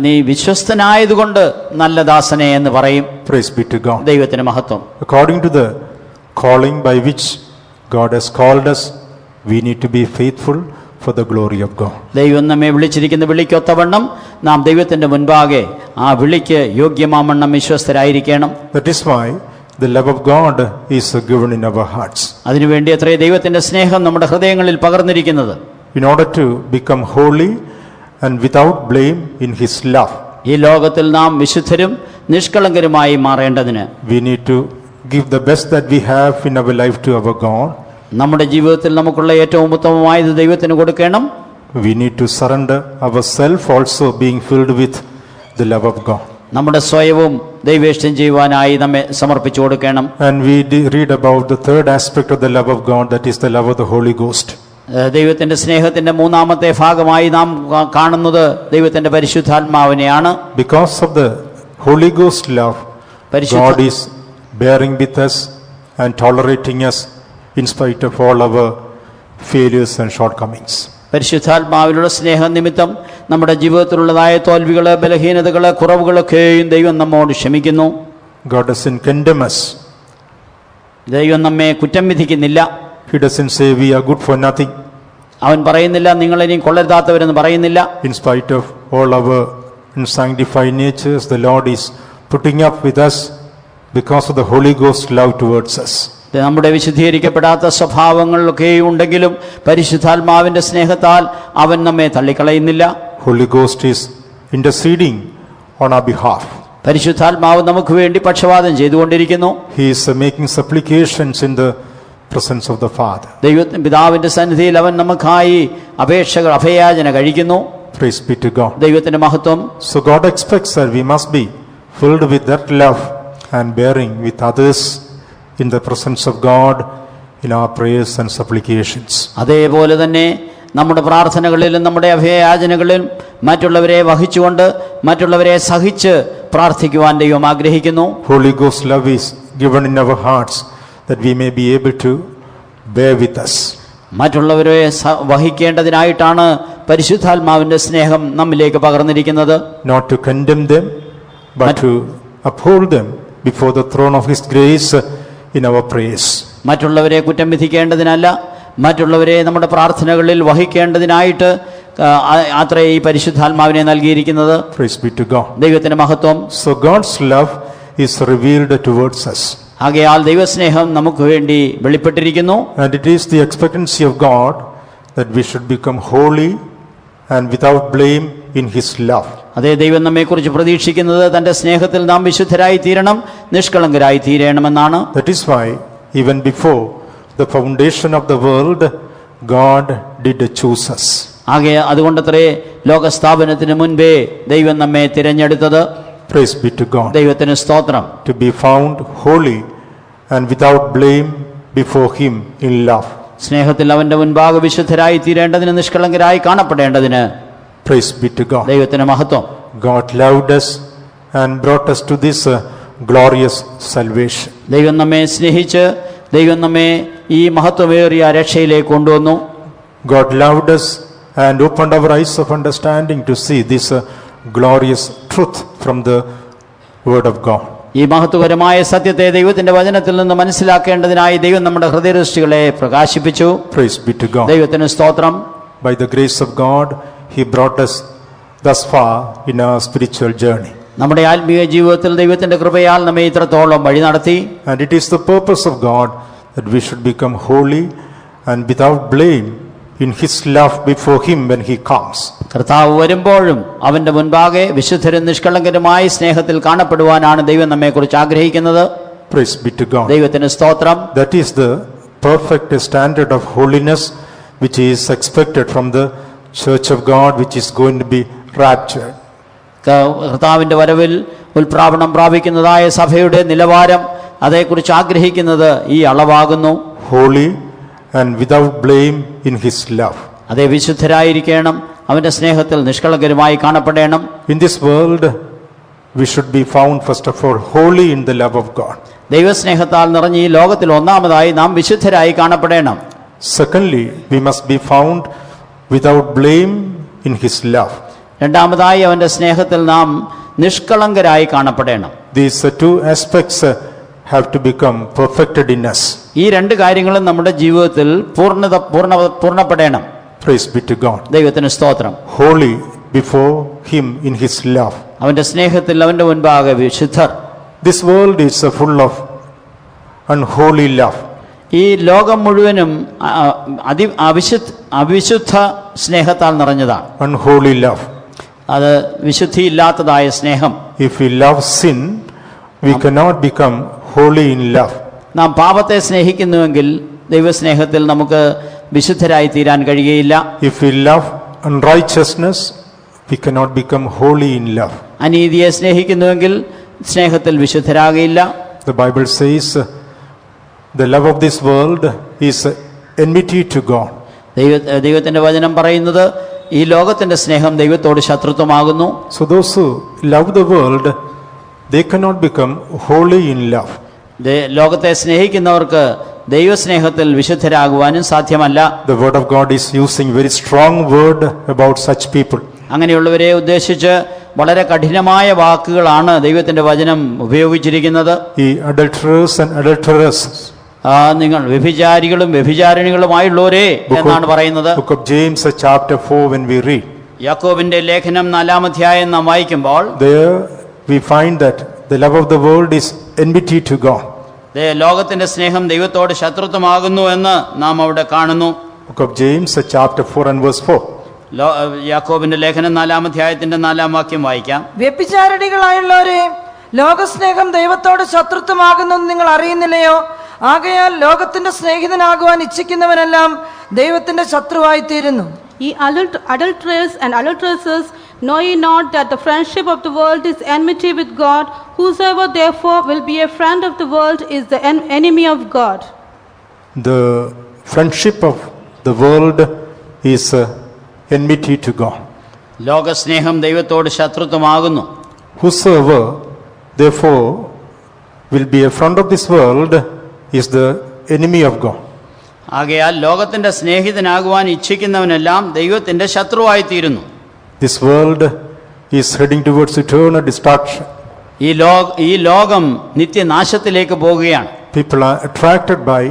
നീ വിശ്വസ്തനായതുകൊണ്ട് നല്ല ദാസനെ എന്ന് പറയും. Praise be to God. ദൈവത്തിന് മഹത്വം. According to the calling by which God has called us, we need to be faithful for the glory of God. ദൈവം നമ്മെ വിളിച്ചിരിക്കുന്ന വിളിക്കൊത്തവണ്ണം നാം ദൈവത്തിന്റെ മുൻപാകെ ആ വിളിക്ക് യോഗ്യമാവണ്ണം വിശ്വസ്തരായിരിക്കണം. That is why the love of God is given in our hearts. അതിനുവേണ്ടി അത്രേ ദൈവത്തിന്റെ സ്നേഹം നമ്മുടെ ഹൃദയങ്ങളിൽ പകർന്നിരിക്കുന്നത്. In order to become holy and without blame in His love, ഈ ലോകത്തിൽ നാം വിശുദ്ധരും നിഷ്കളങ്കരുമായി മാറേണ്ടതിന് we need to give the best that we have in our life to our God. നമ്മുടെ ജീവിതത്തിൽ നമുക്കുള്ള ഏറ്റവും ഉത്തമമായത് ദൈവത്തിന് കൊടുക്കണം. We need to surrender ourselves also, being filled with the love of God. നമ്മുടെ സ്വയവും ദൈവേഷ്ടം ചെയ്യുവാനായി നമ്മെ സമർപ്പിച്ചു കൊടുക്കണം. And we read about the third aspect of the love of God, that is the love of the Holy Ghost. ദൈവത്തിന്റെ സ്നേഹത്തിന്റെ മൂന്നാമത്തെ ഭാഗമായി നാം കാണുന്നത് ദൈവത്തിന്റെ പരിശുദ്ധാത്മാവിനെയാണ്. Because of the Holy Ghost love, God is bearing with us and tolerating us in spite of all our failures and shortcomings. പരിശുദ്ധാത്മാവിലുള്ള സ്നേഹം നിമിത്തം നമ്മുടെ ജീവിതത്തിലുള്ളതായ തോൽവികള്, ബലഹീനതകള്, കുറവുകളൊക്കെയും ദൈവം നമ്മോട് ക്ഷമിക്കുന്നു. God doesn't condemn us. ദൈവം നമ്മെ കുറ്റം വിധിക്കുന്നില്ല. He doesn't say we are good for nothing. അവൻ പറയുന്നില്ല നിങ്ങൾ ഇനിയും കൊള്ളരുതാത്തവരെന്ന് പറയുന്നില്ല. In spite of all our unsanctified natures, the Lord is putting up with us because of the Holy Ghost love towards us. നമ്മുടെ വിശുദ്ധീകരിക്കപ്പെടാത്ത സ്വഭാവങ്ങളിലൊക്കെ ഉണ്ടെങ്കിലും പരിശുദ്ധാത്മാവിന്റെ സ്നേഹത്താൽ അവൻ നമ്മെ തള്ളിക്കളയുന്നില്ല. Holy Ghost is interceding on our behalf. പരിശുദ്ധാത്മാവ് നമുക്ക് വേണ്ടി പക്ഷവാദം ചെയ്തുകൊണ്ടിരിക്കുന്നു. He is making supplications in the presence of the Father. പിതാവിന്റെ സന്നിധിയിൽ അവൻ നമുക്കായി അഭയാചന കഴിക്കുന്നു. Praise be to God. ദൈവത്തിന്റെ മഹത്വം. So God expects that we must be filled with that love and bearing with others in the presence of God in our prayers and supplications. അതേപോലെ തന്നെ നമ്മുടെ പ്രാർത്ഥനകളിലും നമ്മുടെ അഭയാചനകളിലും മറ്റുള്ളവരെ വഹിച്ചുകൊണ്ട് മറ്റുള്ളവരെ സഹിച്ച് പ്രാർത്ഥിക്കുവാൻ ദൈവം ആഗ്രഹിക്കുന്നു. Holy Ghost love is given in our hearts that we may be able to bear with us. മറ്റുള്ളവരെ വഹിക്കേണ്ടതിനായിട്ടാണ് പരിശുദ്ധാത്മാവിന്റെ സ്നേഹം നമ്മിലേക്ക് പകർന്നിരിക്കുന്നത്. not to condemn them, but to uphold them before the throne of His grace in our praise. മറ്റുള്ളവരെ കുറ്റം വിധിക്കേണ്ടതിനല്ല, മറ്റുള്ളവരെ നമ്മുടെ പ്രാർത്ഥനകളിൽ വഹിക്കേണ്ടതിനായിട്ട് അത്രേ ഈ പരിശുദ്ധാത്മാവിനെ നൽകിയിരിക്കുന്നത്. Praise be to God. ദൈവത്തിന്റെ മഹത്വം. So God's love is revealed towards us. ആകയാൽ ദൈവസ്നേഹം നമുക്ക് വേണ്ടി വെളിപ്പെട്ടിരിക്കുന്നു. And it is the expectancy of God that we should become holy and without blame in His love. അതേ, ദൈവം നമ്മെക്കുറിച്ച് പ്രതീക്ഷിക്കുന്നത് തന്റെ സ്നേഹത്തിൽ നാം വിശുദ്ധരായി തീരണം, നിഷ്കളങ്കരായി തീരണമെന്നാണ്. That is why even before the foundation of the world, God did choose us. അതുകൊണ്ടത്രേ ലോകസ്ഥാപനത്തിന് മുൻപേ ദൈവം നമ്മെ തിരഞ്ഞെടുത്തത്. Praise be to God. ദൈവത്തിന് സ്തോത്രം. To be found holy and without blame before Him in love. സ്നേഹത്തിൽ അവന്റെ മുൻപാകെ വിശുദ്ധരായി തീരേണ്ടതിന്, നിഷ്കളങ്കരായി കാണപ്പെടേണ്ടതിന്. Praise be to God. ദൈവത്തിന് മഹത്വം. God loved us and brought us to this glorious salvation. ദൈവം നമ്മെ സ്നേഹിച്ച് ദൈവം നമ്മെ ഈ മഹത്വമേറിയ രക്ഷയിലേക്ക് കൊണ്ടുവന്നു. God loved us and opened our eyes of understanding to see this glorious truth from the word of God. ഈ മഹത്വകരമായ സത്യത്തെ ദൈവത്തിന്റെ വചനത്തിൽ നിന്ന് മനസ്സിലാക്കേണ്ടതിനായി ദൈവം നമ്മുടെ ഹൃദയദൃഷ്ടികളെ പ്രകാശിപ്പിച്ചു. Praise be to God. ദൈവത്തിന് സ്തോത്രം. By the grace of God, He brought us thus far in our spiritual journey. നമ്മുടെ ആത്മീയ ജീവിതത്തിൽ ദൈവത്തിന്റെ കൃപയാൽ നമ്മെ ഇത്രത്തോളം വഴി നടത്തി. And it is the purpose of God that we should become holy and without blame in His love before Him when He comes. കർത്താവ് വരുമ്പോഴും അവന്റെ മുൻപാകെ വിശുദ്ധരും നിഷ്കളങ്കരുമായി സ്നേഹത്തിൽ കാണപ്പെടുവാനാണ് ദൈവം നമ്മെക്കുറിച്ച് ആഗ്രഹിക്കുന്നത്. Praise be to God. ദൈവത്തിന് സ്തോത്രം. That is the perfect standard of holiness which is expected from the church of God, which is going to be raptured. കർത്താവിന്റെ വരവിൽ ഉൽപ്രാവണം പ്രാപിക്കുന്നതായ സഭയുടെ നിലവാരം അതേക്കുറിച്ച് ആഗ്രഹിക്കുന്നത് ഈ അളവാകുന്നു. Holy and without blame in His love. അതേ, വിശുദ്ധരായിരിക്കണം, അവന്റെ സ്നേഹത്തിൽ നിഷ്കളങ്കരുമായി കാണപ്പെടണം. In this world we should be found first of all holy in the love of God. ദൈവസ്നേഹത്താൽ നിറഞ്ഞ ഈ ലോകത്തിൽ ഒന്നാമതായി നാം വിശുദ്ധരായി കാണപ്പെടണം. Secondly, we must be found without blame in His love. രണ്ടാമതായി അവന്റെ സ്നേഹത്തിൽ നാം നിഷ്കളങ്കരായി കാണപ്പെടണം. These two aspects have to become perfected in us. ഈ രണ്ട് കാര്യങ്ങളും നമ്മുടെ ജീവിതത്തിൽ പൂർണ്ണപ്പെടണം. Praise be to God. ദൈവത്തിന് സ്തോത്രം. Holy before Him in His love. അവന്റെ സ്നേഹത്തിൽ അവന്റെ മുൻപാകെ വിശുദ്ധർ. This world is full of unholy love. ഈ ലോകം മുഴുവനും അവിശുദ്ധ സ്നേഹത്താൽ നിറഞ്ഞതാണ്. Unholy love. അത് വിശുദ്ധിയില്ലാത്തതായ സ്നേഹം. If we love sin, we cannot become holy in love. നാം പാപത്തെ സ്നേഹിക്കുന്നുവെങ്കിൽ ദൈവസ്നേഹത്തിൽ നമുക്ക് വിശുദ്ധരായി തീരാൻ കഴിയുകയില്ല. If we love unrighteousness, we cannot become holy in love. അനീതിയെ സ്നേഹിക്കുന്നുവെങ്കിൽ സ്നേഹത്തിൽ വിശുദ്ധരാകയില്ല. The Bible says the love of this world is enmity to God. ദൈവത്തിന്റെ വചനം പറയുന്നത് ഈ ലോകത്തിന്റെ സ്നേഹം ദൈവത്തോട് ശത്രുത്വമാകുന്നു. So those who love the world, they cannot become holy in love. ലോകത്തെ സ്നേഹിക്കുന്നവർക്ക് ദൈവസ്നേഹത്തിൽ വിശുദ്ധരാകുവാനും സാധ്യമല്ല. The word of God is using very strong word about such people. അങ്ങനെയുള്ളവരെ ഉദ്ദേശിച്ച് വളരെ കഠിനമായ വാക്കുകളാണ് ദൈവത്തിന്റെ വചനം ഉപയോഗിച്ചിരിക്കുന്നത്. ഈ adulterers and adulteresses, നിങ്ങൾ വ്യഭിചാരികളും വ്യഭിചാരിണികളുമായുള്ളവരെ എന്നാണ് പറയുന്നത്. Book of James chapter 4 when we read, യാക്കോബിന്റെ ലേഖനം 4-ാം അധ്യായം നാം വായിക്കുമ്പോൾ there we find that the love of the world is enmity to God. ലോകത്തിന്റെ സ്നേഹം ദൈവത്തോട് ശത്രുത്വമാകുന്നു എന്ന് നാം അവിടെ കാണുന്നു. Book of James chapter 4 and verse 4. യാക്കോബിന്റെ ലേഖനം 4-ാം അധ്യായത്തിന്റെ 4-ാം വാക്യം വായിക്കാം. വ്യഭിചാരിണികളായുള്ളവരെ, ലോകസ്നേഹം ദൈവത്തോട് ശത്രുത്വമാകുന്നെന്ന് നിങ്ങൾ അറിയുന്നില്ലയോ? ആകയാൽ ലോകത്തിന്റെ സ്നേഹിതനാകുവാൻ ഇച്ഛിക്കുന്നവനെല്ലാം ദൈവത്തിന്റെ ശത്രുവായി തീരുന്നു. Ye adulterers and adulteresses, know ye not that the friendship of the world is enmity with God? Whosoever therefore will be a friend of the world is the enemy of God. The friendship of the world is enmity to God. ലോകസ്നേഹം ദൈവത്തോട് ശത്രുത്വമാകുന്നു. Whosoever therefore will be a friend of this world is the enemy of God. ആകയാൽ ലോകത്തിന്റെ സ്നേഹിതനാകുവാൻ ഇച്ഛിക്കുന്നവനെല്ലാം ദൈവത്തിന്റെ ശത്രുവായിത്തീരുന്നു. This world is heading towards eternal destruction. ഈ ലോകം നിത്യനാശത്തിലേക്ക് പോകുകയാണ്. People are attracted by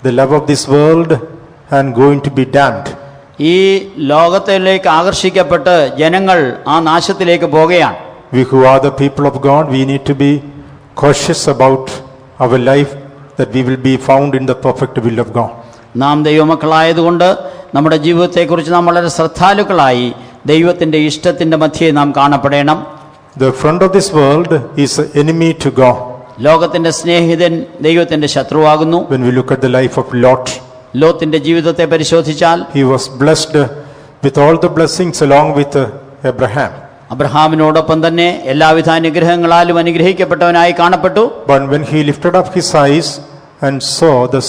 the love of this world and going to be damned. ഈ ലോകത്തിലേക്ക് ആകർഷിക്കപ്പെട്ട് ജനങ്ങൾ ആ നാശത്തിലേക്ക് പോകുകയാണ്. We who are the people of God, we need to be cautious about our life, that we will be found in the perfect will of God. നാം ദൈവമക്കളായതുകൊണ്ട് നമ്മുടെ ജീവിതത്തെക്കുറിച്ച് നാം വളരെ ശ്രദ്ധാലുക്കളായി ദൈവത്തിന്റെ ഇഷ്ടത്തിന്റെ മധ്യേ നാം കാണപ്പെടണം. The friend of this world is an enemy to God. ലോകത്തിന്റെ സ്നേഹിതൻ ദൈവത്തിന്റെ ശത്രുവാകുന്നു. When we look at the life of Lot, ലോത്തിന്റെ ജീവിതത്തെ പരിശോധിച്ചാൽ he was blessed with all the blessings along with Abraham. അബ്രഹാമിനോടൊപ്പം തന്നെ എല്ലാവിധ അനുഗ്രഹങ്ങളാലും അനുഗ്രഹിക്കപ്പെട്ടവനായി കാണപ്പെട്ടു. But when he lifted up his eyes and saw the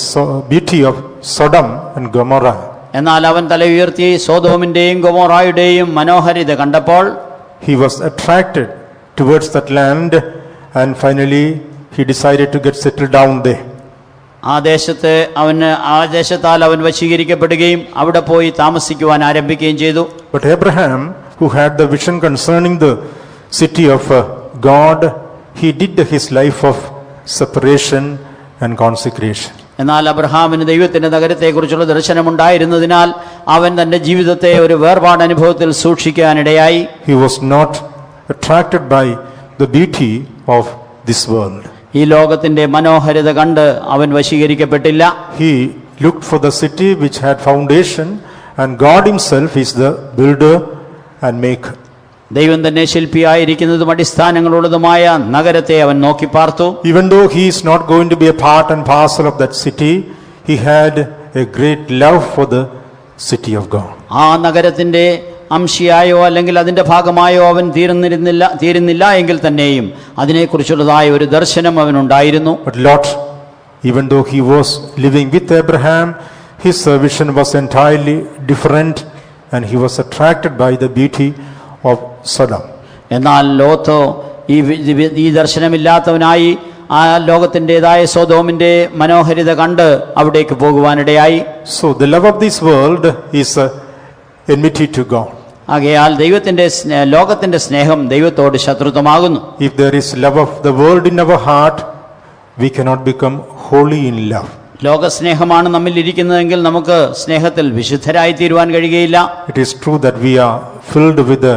beauty of Sodom and Gomorrah, എന്നാൽ അവൻ തല ഉയർത്തി സോദോമിന്റെയും ഗൊമോറായുടെയും മനോഹരിത കണ്ടപ്പോൾ he was attracted towards that land, and finally he decided to get settled down there. ആ ദേശത്താൽ അവൻ വശീകരിക്കപ്പെടുകയും അവിടെ പോയി താമസിക്കുവാൻ ആരംഭിക്കുകയും ചെയ്തു. But Abraham, who had the vision concerning the city of God, he did his life of separation and consecration. എന്നാൽ അബ്രഹാമിന് ദൈവത്തിന്റെ നഗരത്തെക്കുറിച്ചുള്ള ദർശനമുണ്ടായിരുന്നതിനാൽ അവൻ തന്റെ ജീവിതത്തെ ഒരു വേർപാട് അനുഭവത്തിൽ സൂക്ഷിക്കാനിടയായി. He was not attracted by the beauty of this world. ഈ ലോകത്തിന്റെ മനോഹരിത കണ്ട് അവൻ വശീകരിക്കപ്പെട്ടില്ല. He looked for the city which had foundation, and God himself is the builder and maker. ദൈവം തന്നെ ശില്പിയായിരിക്കുന്നതും അടിസ്ഥാനങ്ങളുള്ളതുമായ നഗരത്തെ അവൻ നോക്കി പാർത്തു. Even though he is not going to be a part and parcel of that city, he had a great love for the city of God. ആ നഗരത്തിന്റെ അംശിയായോ അല്ലെങ്കിൽ അതിന്റെ ഭാഗമായോ അവൻ തീരുന്നില്ല എങ്കിൽ തന്നെയും അതിനെക്കുറിച്ചുള്ളതായ ഒരു ദർശനം അവനുണ്ടായിരുന്നു. But Lot, even though he was living with Abraham, his vision was entirely different, and he was attracted by the beauty of Sodom. എന്നാൽ ലോത്തോ ഈ ദർശനമില്ലാത്തവനായി ആ ലോകത്തിൻ്റെതായ സോദോമിന്റെ മനോഹരിത കണ്ട് അവിടേക്ക് പോകുവാനിടയായി. So the love of this world is enmity to God. ആകയാൽ ലോകത്തിന്റെ സ്നേഹം ദൈവത്തോട് ശത്രുത്വമാകുന്നു. If there is love of the world in our heart, we cannot become holy in love. ലോകസ്നേഹമാണ് നമ്മിൽ ഇരിക്കുന്നതെങ്കിൽ നമുക്ക് സ്നേഹത്തിൽ വിശുദ്ധരായി തീരുവാൻ കഴിയുകയില്ല. It is true that we are filled with the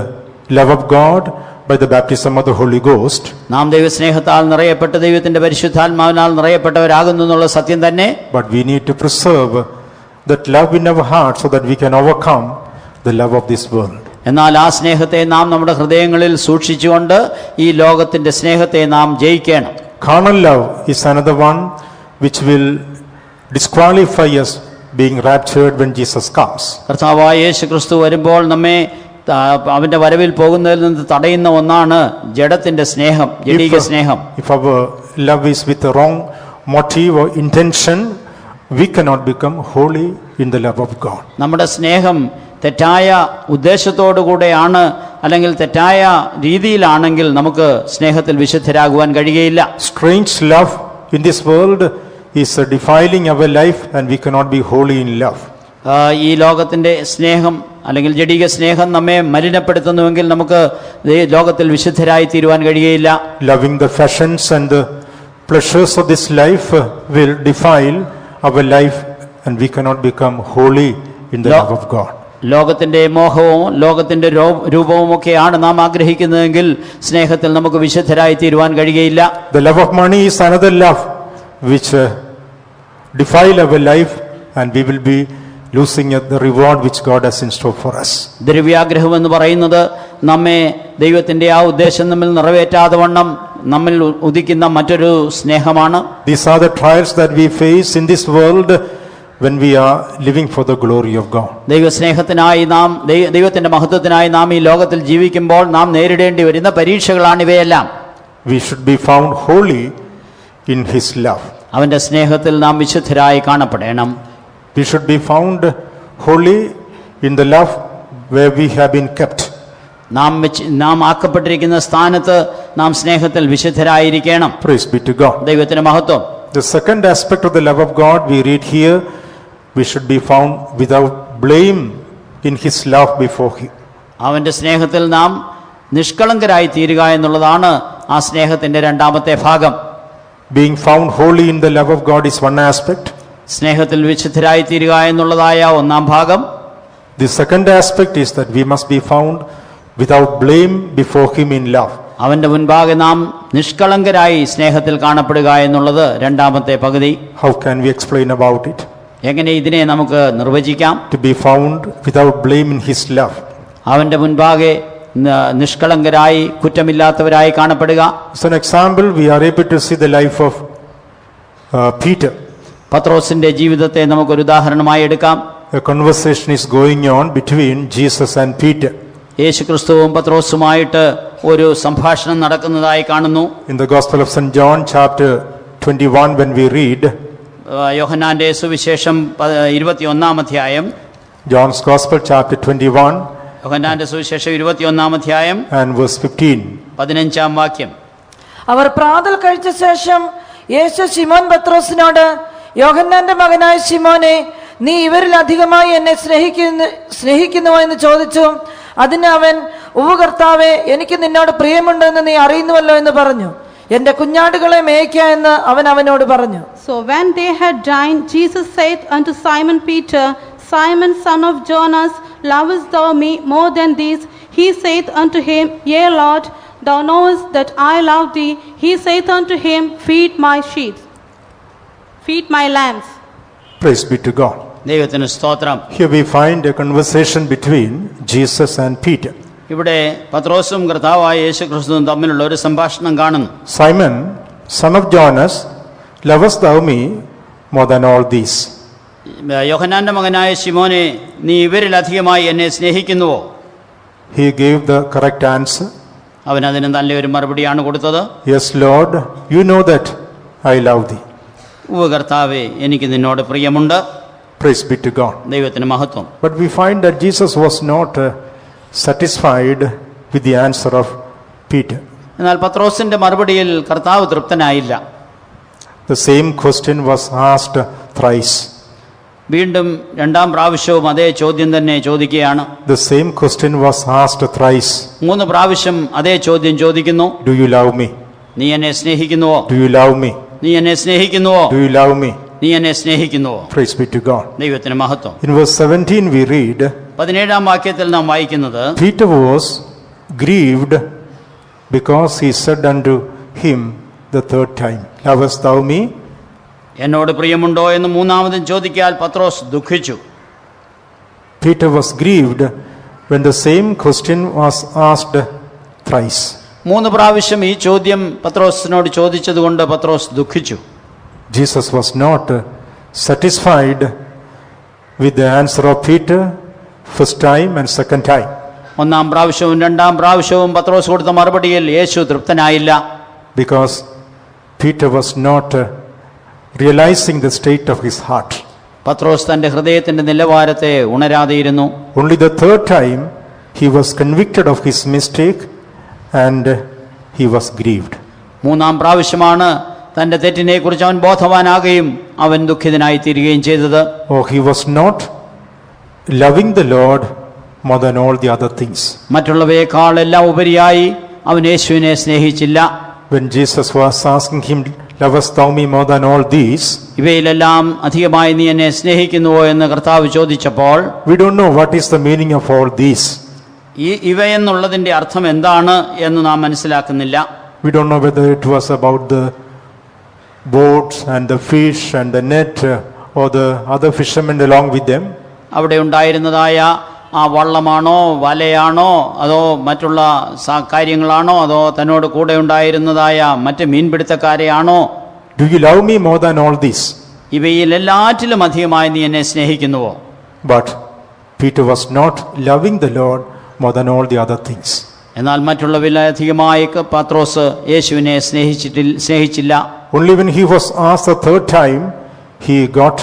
love of God by the baptism of the Holy Ghost. നാം ദൈവസ്നേഹത്താൽ നിറയപ്പെട്ട് ദൈവത്തിന്റെ പരിശുദ്ധാത്മാവിനാൽ നിറയപ്പെട്ടവരാകുന്നു എന്നുള്ള സത്യം തന്നെ. But we need to preserve that love in our heart so that we can overcome the love of this world. എന്നാൽ ആ സ്നേഹത്തെ നാം നമ്മുടെ ഹൃദയങ്ങളിൽ സൂക്ഷിച്ചുകൊണ്ട് ഈ ലോകത്തിന്റെ സ്നേഹത്തെ നാം ജയിക്കണം. Carnal love is another one which will disqualify us being raptured when Jesus comes. കർത്താവായ യേശുക്രിസ്തു വരുമ്പോൾ നമ്മെ അവന്റെ വരവിൽ പോകുന്നതിൽ നിന്ന് തടയുന്ന ഒന്നാണ് ജഡത്തിന്റെ സ്നേഹം, ജഡീക സ്നേഹം. If our love is with the wrong motive or intention, we cannot become holy in the love of God. നമ്മുടെ സ്നേഹം തെറ്റായ ഉദ്ദേശത്തോടുകൂടെയാണ് അല്ലെങ്കിൽ തെറ്റായ രീതിയിലാണെങ്കിൽ നമുക്ക് സ്നേഹത്തിൽ വിശുദ്ധരാകുവാൻ കഴിയുകയില്ല. Strange love in this world is defiling our life, and we cannot be holy in love. ഈ ലോകത്തിന്റെ സ്നേഹം അല്ലെങ്കിൽ ജഡീക സ്നേഹം നമ്മെ മലിനപ്പെടുത്തുന്നുവെങ്കിൽ നമുക്ക് ലോകത്തിൽ വിശുദ്ധരായി തീരുവാൻ കഴിയുകയില്ല. Loving the fashions and the pleasures of this life will defile our life, and we cannot become holy in the love of God. ലോകത്തിന്റെ മോഹവും ലോകത്തിന്റെ രൂപവും ഒക്കെയാണ് നാം ആഗ്രഹിക്കുന്നതെങ്കിൽ സ്നേഹത്തിൽ നമുക്ക് വിശുദ്ധരായി തീരുവാൻ കഴിയുകയില്ല. The love of money is another love which defile our life, and we will be losing the reward which God has in store for us. ദ്രവ്യാഗ്രഹം എന്ന് പറയുന്നത് നമ്മെ ദൈവത്തിന്റെ ആ ഉദ്ദേശം നമ്മിൽ നിറവേറ്റാതെ വണ്ണം നമ്മിൽ ഉദിക്കുന്ന മറ്റൊരു സ്നേഹമാണ്. These are the trials that we face in this world when we are living for the glory of God. ദൈവസ്നേഹത്തിനായി നാം ദൈവത്തിന്റെ മഹത്വത്തിനായി നാം ഈ ലോകത്തിൽ ജീവിക്കുമ്പോൾ നാം നേരിടേണ്ടി വരുന്ന പരീക്ഷകളാണ് ഇവയെല്ലാം. We should be found holy in his love. അവന്റെ സ്നേഹത്തിൽ നാം വിശുദ്ധരായി കാണപ്പെടണം. We should be found holy in the love where we have been kept. നാം ആക്കപ്പെട്ടിരിക്കുന്ന സ്ഥാനത്ത് നാം സ്നേഹത്തിൽ വിശുദ്ധരായിരിക്കണം. Praise be to God. ദൈവത്തിന്റെ മഹത്വം. The second aspect of the love of God we read here we should be found without blame in his love before him. അവൻ്റെ സ്നേഹത്തിൽ നാം നിഷ്കളങ്കരായി തീരുക എന്നുള്ളതാണ് ആ സ്നേഹത്തിൻ്റെ രണ്ടാമത്തെ ഭാഗം. Being found holy in the love of God is one aspect. സ്നേഹത്തിൽ വിശുദ്ധരായി തീരുക എന്നുള്ളതായ ഒന്നാം ഭാഗം. The second aspect is that we must be found without blame before him in love. അവൻ്റെ മുൻപാകെ നാം നിഷ്കളങ്കരായി സ്നേഹത്തിൽ കാണപ്പെടുക എന്നുള്ളത് രണ്ടാമത്തെ പകുതി. How can we explain about it? എങ്ങനെ ഇതിനെ നമുക്ക് നിർവചിക്കാം? To be found without blame in his love. അവൻ്റെ മുൻപാകെ നിഷ്കളങ്കരായി കുറ്റമില്ലാത്തവരായി കാണപ്പെടുക. As an example, we are able to see the life of Peter. പത്രോസിന്റെ ജീവിതത്തെ നമുക്കൊരു ഉദാഹരണമായി എടുക്കാം. A conversation is going on between Jesus and Peter. യേശുക്രിസ്തുവും പത്രോസുമായിട്ട് ഒരു സംഭാഷണം നടക്കുന്നതായി കാണുന്നു. In the Gospel of St. John chapter 21, when we read യോഹന്നാന്റെ സുവിശേഷം 21-ാം അധ്യായം, John's Gospel chapter 21 യോഹന്നാന്റെ സുവിശേഷം 21-ാം അധ്യായം and verse 15. 15-ാം വാക്യം. അവർ പ്രാതൽ കഴിച്ച ശേഷം യേശു ശിമോൻ പത്രോസിനോട്, യോഹന്നാന്റെ മകനായ ശിമോനെ, നീ ഇവരിൽ അധികമായി എന്നെ സ്നേഹിക്കുന്നുവോ എന്ന് ചോദിച്ചു. അതിന് അവൻ, ഉവ്വ് കർത്താവേ, എനിക്ക് നിന്നോട് പ്രിയമുണ്ടെന്ന് നീ അറിയുന്നുവല്ലോ എന്ന് പറഞ്ഞു. എന്റെ കുഞ്ഞാടുകളെ മേയ്ക്ക എന്ന് അവൻ അവനോട് പറഞ്ഞു. So when they had dined, Jesus said unto Simon Peter, Simon, son of Jonas, lovest thou me more than these? He saith unto him, Yea, Lord, thou knowest that I love thee. He saith unto him, Feed my sheep, feed my lambs. Praise be to God. ദൈവത്തിന് സ്തോത്രം. Here we find a conversation between Jesus and Peter. ഇവിടെ പത്രോസും കർത്താവായ യേശുക്രിസ്തുവും തമ്മിലുള്ള ഒരു സംഭാഷണം കാണുന്നു. Simon, son of Jonas, lovest thou me more than all these? യോഹന്നാന്റെ മകനായ ശിമോനെ, നീ ഇവരിൽ അധികമായി എന്നെ സ്നേഹിക്കുന്നുവോ? He gave the correct answer. അവൻ അതിന് നല്ലൊരു മറുപടിയാണ് കൊടുത്തത്. Yes, Lord, you know that I love thee. ഉവ്വ് കർത്താവേ, എനിക്ക് നിന്നോട് പ്രിയമുണ്ട്. Praise be to God. ദൈവത്തിന് മഹത്വം. But we find that Jesus was not satisfied with the answer of Peter. എന്നാൽ പത്രോസിന്റെ മറുപടിയിൽ കർത്താവ് തൃപ്തനായില്ല. The same question was asked thrice. വീണ്ടും രണ്ടാം പ്രാവശ്യവും അതേ ചോദ്യം തന്നെ ചോദിക്കുകയാണ്. The same question was asked thrice. 3 പ്രാവശ്യം അതേ ചോദ്യം ചോദിക്കുന്നു. Do you love me? നീ എന്നെ സ്നേഹിക്കുന്നുവോ? Do you love me? നീ എന്നെ സ്നേഹിക്കുന്നുവോ? Do you love me? നീ എന്നെ സ്നേഹിക്കുന്നുവോ? Praise be to God. ദൈവത്തിന് മഹത്വം. In verse 17 we read, 17-ാം വാക്യത്തിൽ നാം വായിക്കുന്നത്, Peter was grieved because he said unto him the third time, Lovest thou me? എന്നോട് പ്രിയമുണ്ടോ എന്ന് മൂന്നാമതും ചോദിക്കാൽ പത്രോസ് ദുഃഖിച്ചു. Peter was grieved when the same question was asked thrice. 3 പ്രാവശ്യം ഈ ചോദ്യം പത്രോസിനോട് ചോദിച്ചതുകൊണ്ട് പത്രോസ് ദുഃഖിച്ചു. Jesus was not satisfied with the answer of Peter first time and second time. 1-ാം പ്രാവശ്യവും 2-ാം പ്രാവശ്യവും പത്രോസ് കൊടുത്ത മറുപടിയിൽ യേശു തൃപ്തനായില്ല. Because Peter was not realizing the state of his heart. പത്രോസ് തന്റെ ഹൃദയത്തിന്റെ നിലവാരത്തെ ഉണരാതെയിരുന്നു. Only the third time he was convicted of his mistake and he was grieved. 3-ാം പ്രാവശ്യമാണ് തന്റെ തെറ്റിനെ കുറിച്ച് അവൻ ബോധവാനാകുകയും അവൻ ദുഃഖിതനായി തീരുകയും ചെയ്തത്. Oh, he was not loving the Lord more than all the other things. മറ്റുള്ളവയേക്കാൾ എല്ലാം ഉപരിയായി അവൻ യേശുവിനെ സ്നേഹിച്ചില്ല. When Jesus was asking him, Lovest thou me more than all these? ഇവയിലെല്ലാം അധികമായി നീ എന്നെ സ്നേഹിക്കുന്നുവോ എന്ന് കർത്താവ് ചോദിച്ചപ്പോൾ, we don't know what is the meaning of all these. ഇവയെന്നുള്ളതിന്റെ അർത്ഥം എന്താണ് എന്ന് നാം മനസ്സിലാക്കുന്നില്ല. We don't know whether it was about the boats and the fish and the net or the other fishermen along with them. അവിടെ ഉണ്ടായിരുന്നതായ ആ വള്ളമാണോ വലയാണോ അതോ മറ്റുള്ള കാര്യങ്ങളാണോ അതോ തന്നോട് കൂടെ ഉണ്ടായിരുന്നതായ മറ്റ് മീൻപിടുത്തക്കാരെയാണോ? Do you love me more than all these? ഇവയിൽ എല്ലാറ്റിലും അധികമായി നീ എന്നെ സ്നേഹിക്കുന്നുവോ? But Peter was not loving the Lord more than all the other things. എന്നാൽ മറ്റുള്ളവയിലധികമായി പത്രോസ് യേശുവിനെ സ്നേഹിച്ചില്ല. Only when he was asked the third time he got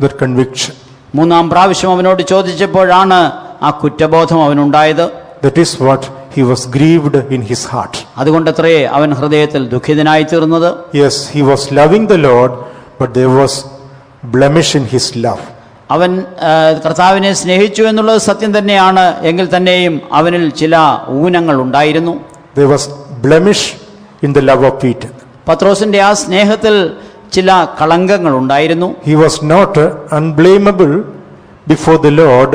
that conviction. 3-ാം പ്രാവശ്യം അവനോട് ചോദിച്ചപ്പോഴാണ് ആ കുറ്റബോധം അവനുണ്ടായത്. That is what he was grieved in his heart. അതുകൊണ്ടത്രേ അവൻ ഹൃദയത്തിൽ ദുഃഖിതനായി തീർന്നത്. Yes, he was loving the Lord, but there was blemish in his love. അവൻ കർത്താവിനെ സ്നേഹിച്ചു എന്നുള്ളത് സത്യം തന്നെയാണ്. എങ്കിൽ തന്നെയും അവനിൽ ചില ഊനങ്ങൾ ഉണ്ടായിരുന്നു. There was blemish in the love of Peter. പത്രോസിന്റെ ആ സ്നേഹത്തിൽ ചില കളങ്കങ്ങൾ ഉണ്ടായിരുന്നു. He was not unblameable before the Lord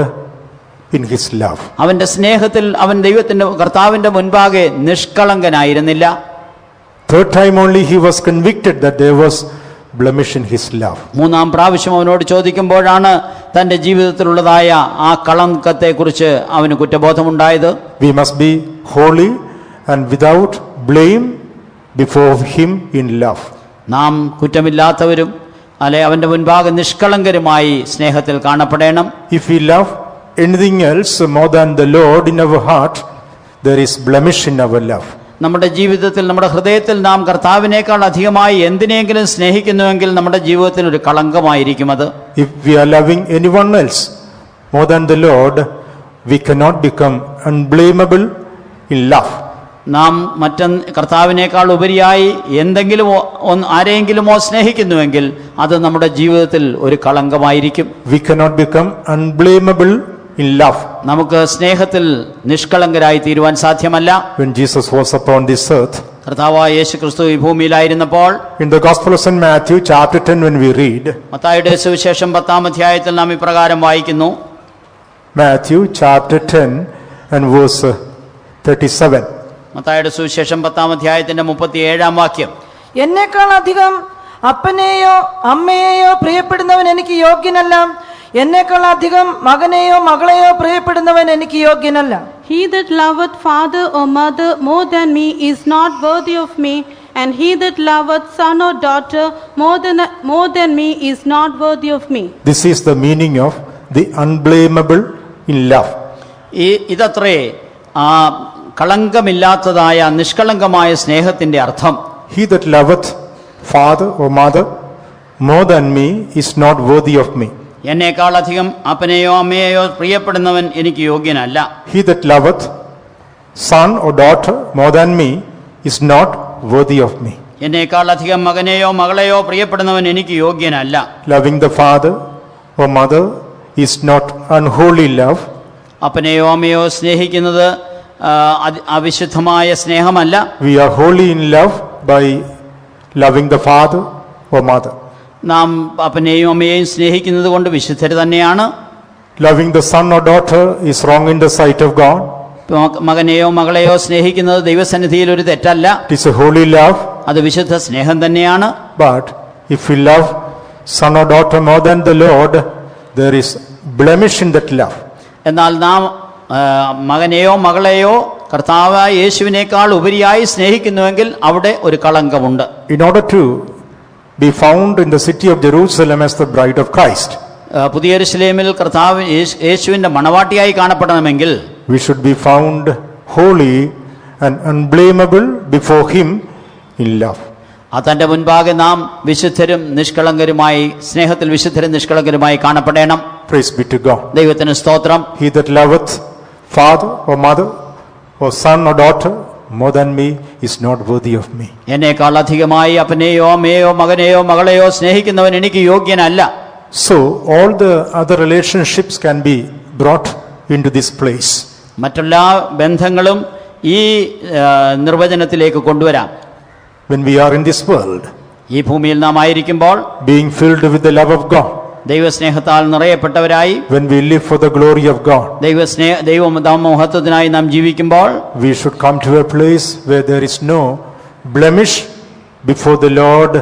in his love. അവന്റെ സ്നേഹത്തിൽ അവൻ കർത്താവിന്റെ മുൻപാകെ നിഷ്കളങ്കനായിരുന്നില്ല. Third time only he was convicted that there was blemish in his love. മൂന്നാം പ്രാവശ്യം അവനോട് ചോദിക്കുമ്പോഴാണ് തന്റെ ജീവിതത്തിലുള്ളതായ ആ കളങ്കത്തെക്കുറിച്ച് അവന് കുറ്റബോധമുണ്ടായത്. We must be holy and without blame before him in love. നാം കുറ്റമില്ലാത്തവരും അവന്റെ മുൻപാകെ നിഷ്കളങ്കരുമായി സ്നേഹത്തിൽ കാണപ്പെടണം. If we love anything else more than the Lord in our heart, there is blemish in our love. നമ്മുടെ ജീവിതത്തിൽ, നമ്മുടെ ഹൃദയത്തിൽ നാം കർത്താവിനേക്കാൾ അധികമായി എന്തിനെങ്കിലും സ്നേഹിക്കുന്നുവെങ്കിൽ നമ്മുടെ ജീവിതത്തിൽ ഒരു കളങ്കമായിരിക്കും അത്. If we are loving anyone else more than the Lord, we cannot become unblameable in love. നാം കർത്താവിനേക്കാൾ ഉപരിയായി ആരെയെങ്കിലുമോ സ്നേഹിക്കുന്നുവെങ്കിൽ അത് നമ്മുടെ ജീവിതത്തിൽ ഒരു കളങ്കമായിരിക്കും. We cannot become unblameable in love. നമുക്ക് സ്നേഹത്തിൽ നിഷ്കളങ്കരായി തീരുവാൻ സാധ്യമല്ല. When Jesus was upon this earth, കർത്താവായ യേശുക്രിസ്തു ഈ ഭൂമിയിലായിരുന്നപ്പോൾ, in the Gospel of St. Matthew chapter 10 when we read, മത്തായിയുടെ സുവിശേഷം 10-ാം അധ്യായത്തിൽ നാം ഇപ്രകാരം വായിക്കുന്നു. Matthew chapter 10 and verse 37. മത്തായിയുടെ സുവിശേഷം 10-ാം അധ്യായത്തിന്റെ 37-ാം വാക്യം. എന്നേക്കാൾ അധികം അപ്പനെയോ അമ്മയെയോ പ്രിയപ്പെടുന്നവൻ എനിക്ക് യോഗ്യനല്ല. എന്നേക്കാൾ അധികം മകനെയോ മകളെയോ പ്രിയപ്പെടുന്നവൻ എനിക്ക് യോഗ്യനല്ല. He that loveth father or mother more than me is not worthy of me, and he that loveth son or daughter more than me is not worthy of me. This is the meaning of the unblameable in love. ഇതത്രേ ആ കളങ്കമില്ലാത്തതായ നിഷ്കളങ്കമായ സ്നേഹത്തിന്റെ അർത്ഥം. He that loveth father or mother more than me is not worthy of me. എന്നേക്കാൾ അധികം അപ്പനെയോ അമ്മയെയോ പ്രിയപ്പെടുന്നവൻ എനിക്ക് യോഗ്യനല്ല. He that loveth son or daughter more than me is not worthy of me. എന്നേക്കാൾ അധികം മകനെയോ മകളെയോ പ്രിയപ്പെടുന്നവൻ എനിക്ക് യോഗ്യനല്ല. Loving the father or mother is not unholy love. അപ്പനെയോ അമ്മയോ സ്നേഹിക്കുന്നത് അവിശുദ്ധമായ സ്നേഹമല്ല. We are holy in love by loving the father or mother. നാം അപ്പനെയും അമ്മയെയും സ്നേഹിക്കുന്നത് കൊണ്ട് വിശുദ്ധർ തന്നെയാണ്. Loving the son or daughter is wrong in the sight of God. മകനെയോ മകളെയോ സ്നേഹിക്കുന്നത് ദൈവസന്നിധിയിൽ ഒരു തെറ്റല്ല. It is a holy love. അത് വിശുദ്ധ സ്നേഹം തന്നെയാണ്. But if we love son or daughter more than the Lord, there is blemish in that love. എന്നാൽ നാം മകനെയോ മകളെയോ കർത്താവായ യേശുവിനേക്കാൾ ഉപരിയായി സ്നേഹിക്കുന്നുവെങ്കിൽ അവിടെ ഒരു കളങ്കമുണ്ട്. In order to be found in the city of Jerusalem as the bride of Christ, പുതിയ യെരൂശലേമിൽ കർത്താവ് യേശുവിന്റെ മണവാട്ടിയായി കാണപ്പെടണമെങ്കിൽ we should be found holy and unblameable before him in love. തന്റെ മുൻപാകെ നാം വിശുദ്ധരും നിഷ്കളങ്കരുമായി, സ്നേഹത്തിൽ വിശുദ്ധരും നിഷ്കളങ്കരുമായി കാണപ്പെടണം. Praise be to God. ദൈവത്തിന് സ്തോത്രം. He that loveth father or mother or son or daughter more than me is not worthy of me. എന്നേക്കാൾ അധികമായി അപ്പനെയോ അമ്മയെയോ മകനെയോ മകളെയോ സ്നേഹിക്കുന്നവൻ എനിക്ക് യോഗ്യനല്ല. So all the other relationships can be brought into this place. മറ്റെല്ലാ ബന്ധങ്ങളും ഈ നിർവചനത്തിലേക്ക് കൊണ്ടുവരാം. When we are in this world, ഈ ഭൂമിയിൽ നാം ആയിരിക്കുമ്പോൾ, being filled with the love of God, ദൈവസ്നേഹത്താൽ നിറയപ്പെട്ടവരായി, when we live for the glory of God, ദൈവമഹത്വത്തിനായി നാം ജീവിക്കുമ്പോൾ, we should come to a place where there is no blemish before the Lord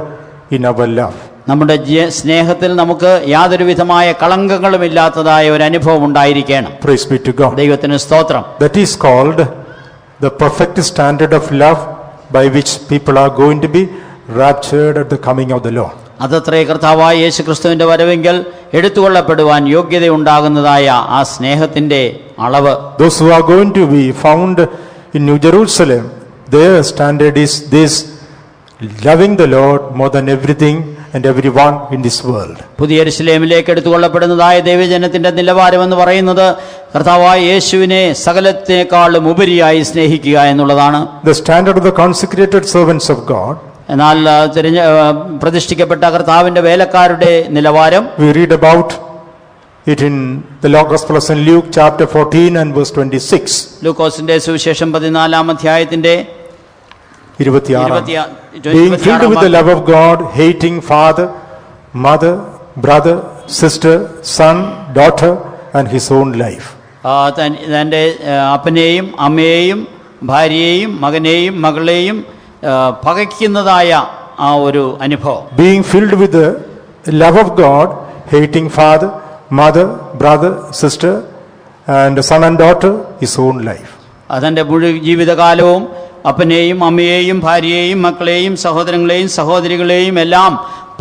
in our love. നമ്മുടെ സ്നേഹത്തിൽ നമുക്ക് യാതൊരു വിധമായ കളങ്കങ്ങളും ഇല്ലാത്തതായ ഒരു അനുഭവം ഉണ്ടായിരിക്കണം. Praise be to God. ദൈവത്തിന് സ്തോത്രം. That is called the perfect standard of love by which people are going to be raptured at the coming of the Lord. അതത്രേ കർത്താവായ യേശുക്രിസ്തുവിന്റെ വരവെങ്കിൽ എടുത്തുകൊള്ളപ്പെടുവാൻ യോഗ്യതയുണ്ടാകുന്നതായ ആ സ്നേഹത്തിന്റെ അളവ്. Those who are going to be found in New Jerusalem, their standard is this: loving the Lord more than everything and everyone in this world. പുതിയ യെരൂശലേമിലേക്ക് എടുത്തുകൊള്ളപ്പെടുന്നതായ ദൈവജനത്തിന്റെ നിലവാരം എന്ന് പറയുന്നത് കർത്താവായ യേശുവിനെ സകലത്തെക്കാളും ഉപരിയായി സ്നേഹിക്കുക എന്നുള്ളതാണ്. The standard of the consecrated servants of God, എന്നാൽ പ്രതിഷ്ഠിക്കപ്പെട്ട കർത്താവിന്റെ വേലക്കാരുടെ നിലവാരം, we read about it in the Gospel of St. Luke chapter 14 and verse 26. ലൂക്കോസിന്റെ സുവിശേഷം 14 അധ്യായത്തിന്റെ 26. Being filled with the love of God, hating father, mother, brother, sister, son, daughter, and his own life. തൻ്റെ അപ്പനെയും അമ്മയെയും ഭാര്യയെയും മകനെയും മകളെയും പകയ്ക്കുന്നതായ ആ ഒരു അനുഭവം. Being filled with the love of God, hating father, mother, brother, sister, and son and daughter, his own life. തൻ്റെ മുഴു ജീവിതകാലവും അപ്പനെയും അമ്മയെയും ഭാര്യയെയും മക്കളെയും സഹോദരങ്ങളെയും സഹോദരികളെയും എല്ലാം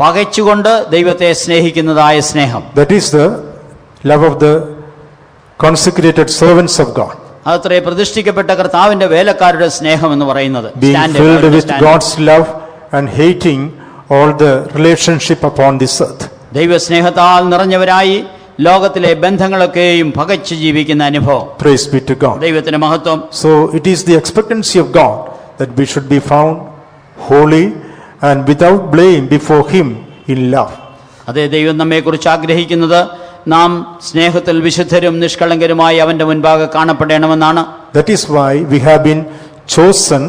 പകച്ചുകൊണ്ട് ദൈവത്തെ സ്നേഹിക്കുന്നതായ സ്നേഹം. That is the love of the consecrated servants of God. അതത്രേ പ്രതിഷ്ഠിക്കപ്പെട്ട കർത്താവിന്റെ വേലക്കാരുടെ സ്നേഹം എന്ന് പറയുന്നത്. Being filled with God's love and hating all the relationship upon this earth. ദൈവസ്നേഹത്താൽ നിറഞ്ഞവരായി ലോകത്തിലെ ബന്ധങ്ങളൊക്കെയും പകച്ചു ജീവിക്കുന്ന അനുഭവം. Praise be to God. ദൈവത്തിന്റെ മഹത്വം. So it is the expectancy of God that we should be found holy and without blame before him in love. അതേ, ദൈവം നമ്മെക്കുറിച്ച് ആഗ്രഹിക്കുന്നത് നാം സ്നേഹത്തിൽ വിശുദ്ധരും നിഷ്കളങ്കരുമായി അവന്റെ മുൻപാകെ കാണപ്പെടണമെന്നാണ്. That is why we have been chosen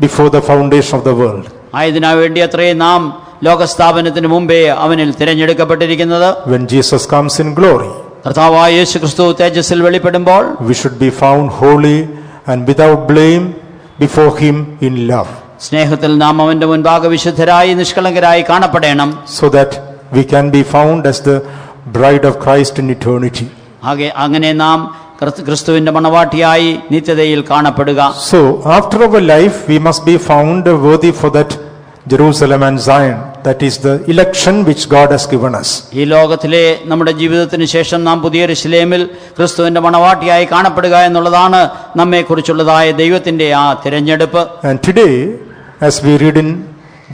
before the foundation of the world. ആയതിനു വേണ്ടി അത്രേ നാം ലോകസ്ഥാപനത്തിന് മുമ്പേ അവനിൽ തിരഞ്ഞെടുക്കപ്പെട്ടിരിക്കുന്നത്. When Jesus comes in glory, കർത്താവായ യേശുക്രിസ്തു തേജസ്സിൽ വെളിപ്പെടുമ്പോൾ we should be found holy and without blame before him in love. സ്നേഹത്തിൽ നാം അവന്റെ മുൻപാകെ വിശുദ്ധരായി നിഷ്കളങ്കരായി കാണപ്പെടണം. So that we can be found as the bride of Christ in eternity. അങ്ങനെ നാം ക്രിസ്തുവിന്റെ മണവാട്ടിയായി നിത്യതയിൽ കാണപ്പെടുക. So after our life we must be found worthy for that Jerusalem and Zion, that is the election which God has given us. ഈ ലോകത്തിലെ നമ്മുടെ ജീവിതത്തിന് ശേഷം നാം പുതിയ യെരൂശലേമിൽ ക്രിസ്തുവിന്റെ മണവാട്ടിയായി കാണപ്പെടുക എന്നുള്ളതാണ് നമ്മെക്കുറിച്ചുള്ളതായ ദൈവത്തിന്റെ ആ തിരഞ്ഞെടുപ്പ്. And today, as we read in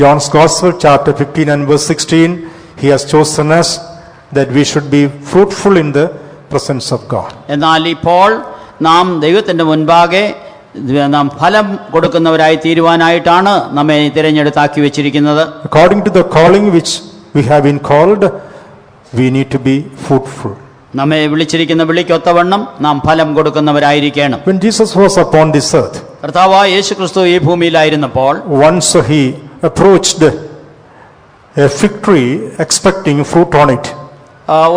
John's Gospel chapter 15 and verse 16, he has chosen us that we should be fruitful in the presence of God. എന്നാൽ ഇപ്പോൾ നാം ദൈവത്തിന്റെ മുൻപാകെ നാം ഫലം കൊടുക്കുന്നവരായി തീരുവാനായിട്ടാണ് നമ്മെ തിരഞ്ഞെടുത്താക്കി വെച്ചിരിക്കുന്നത്. According to the calling which we have been called, we need to be fruitful. നമ്മെ വിളിച്ചിരിക്കുന്ന വിളിക്കൊത്തവണ്ണം നാം ഫലം കൊടുക്കുന്നവരായിരിക്കണം. When Jesus was upon this earth, കർത്താവായ യേശുക്രിസ്തു ഈ ഭൂമിയിലായിരുന്നപ്പോൾ once he approached a fig tree expecting fruit on it.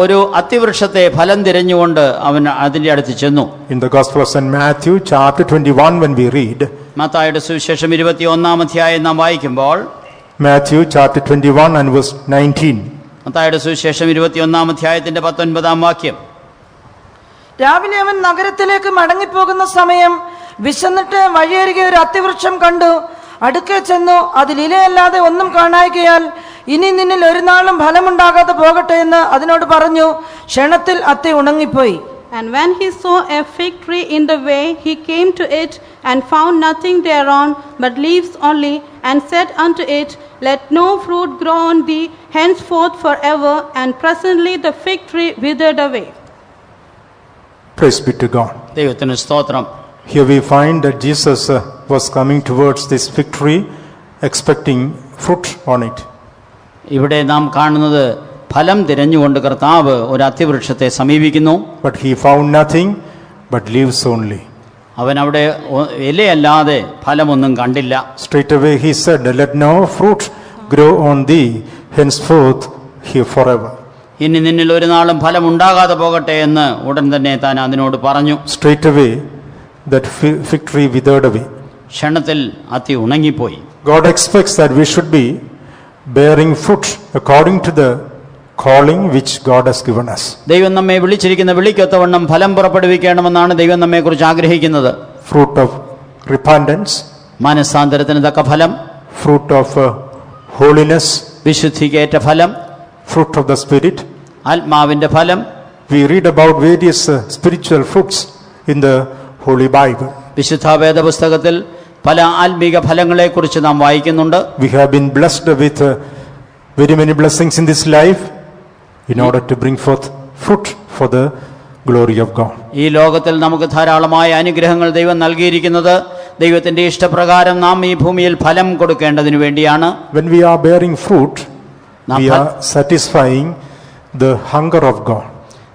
ഒരു അത്തിവൃക്ഷത്തെ ഫലം തിരഞ്ഞുകൊണ്ട് അവൻ അതിന്റെ അടുത്ത് ചെന്നു. In the Gospel of St. Matthew chapter 21, when we read മത്തായിയുടെ സുവിശേഷം 21 അധ്യായം നാം വായിക്കുമ്പോൾ, Matthew chapter 21 and verse 19, മത്തായിയുടെ സുവിശേഷം 21 അധ്യായത്തിന്റെ 19 വാക്യം. രാവിലെ അവൻ നഗരത്തിലേക്ക് മടങ്ങിപ്പോകുന്ന സമയം വിശന്നിട്ട് വഴിയരികെ ഒരു അത്തിവൃക്ഷം കണ്ടു. അടുക്കെ ചെന്നു അതിൽ ഇലയല്ലാതെ ഒന്നും കാണായികയാൽ ഇനി നിന്നിൽ ഒരു നാളും ഫലമുണ്ടാകാതെ പോകട്ടെ എന്ന് അതിനോട് പറഞ്ഞു. ക്ഷണത്തിൽ അത്തി ഉണങ്ങിപ്പോയി. And when he saw a fig tree in the way, he came to it and found nothing thereon but leaves only, and said unto it, Let no fruit grow on thee henceforth forever. And presently the fig tree withered away. praise be to God. ദൈവത്തിന് സ്തോത്രം. Here we find that Jesus was coming towards this fig tree expecting fruit on it. ഇവിടെ നാം കാണുന്നത് ഫലം തിരഞ്ഞുകൊണ്ട് കർത്താവ് ഒരു അത്തിവൃക്ഷത്തെ സമീപിക്കുന്നു. But he found nothing but leaves only. അവൻ അവിടെ ഇലയല്ലാതെ ഫലമൊന്നും കണ്ടില്ല. Straight away he said, Let no fruit grow on thee henceforth here forever. ഇനി നിന്നിൽ ഒരു നാളും ഫലം ഉണ്ടാകാതെ പോകട്ടെ എന്ന് ഉടൻ തന്നെ താൻ അതിനോട് പറഞ്ഞു. Straight away that fig tree withered away. ക്ഷണത്തിൽ അത്തി ഉണങ്ങിപ്പോയി. God expects that we should be bearing fruit according to the calling which God has given us. ദൈവം നമ്മെ വിളിച്ചിരിക്കുന്ന വിളിക്കൊത്തവണ്ണം ഫലം പുറപ്പെടുവിക്കണമെന്നാണ് ദൈവം നമ്മെക്കുറിച്ച് ആഗ്രഹിക്കുന്നത്. Fruit of repentance, മനസ്സാന്തരത്തിന് തക്ക ഫലം, fruit of holiness, വിശുദ്ധിക്കേറ്റ ഫലം, fruit of the Spirit. ആത്മാവിന്റെ ഫലം. We read about various spiritual fruits in the Holy Bible. വിശുദ്ധ വേദപുസ്തകത്തിൽ പല ആത്മീക ഫലങ്ങളെക്കുറിച്ച് നാം വായിക്കുന്നുണ്ട്. We have been blessed with very many blessings in this life in order to bring forth fruit for the glory of God. ഈ ലോകത്തിൽ നമുക്ക് ധാരാളമായ അനുഗ്രഹങ്ങൾ ദൈവം നൽകിയിരിക്കുന്നത് ദൈവത്തിന്റെ ഇഷ്ടപ്രകാരം നാം ഈ ഭൂമിയിൽ ഫലം കൊടുക്കേണ്ടതിനു വേണ്ടിയാണ്. When we are bearing fruit, we are satisfying the hunger of God.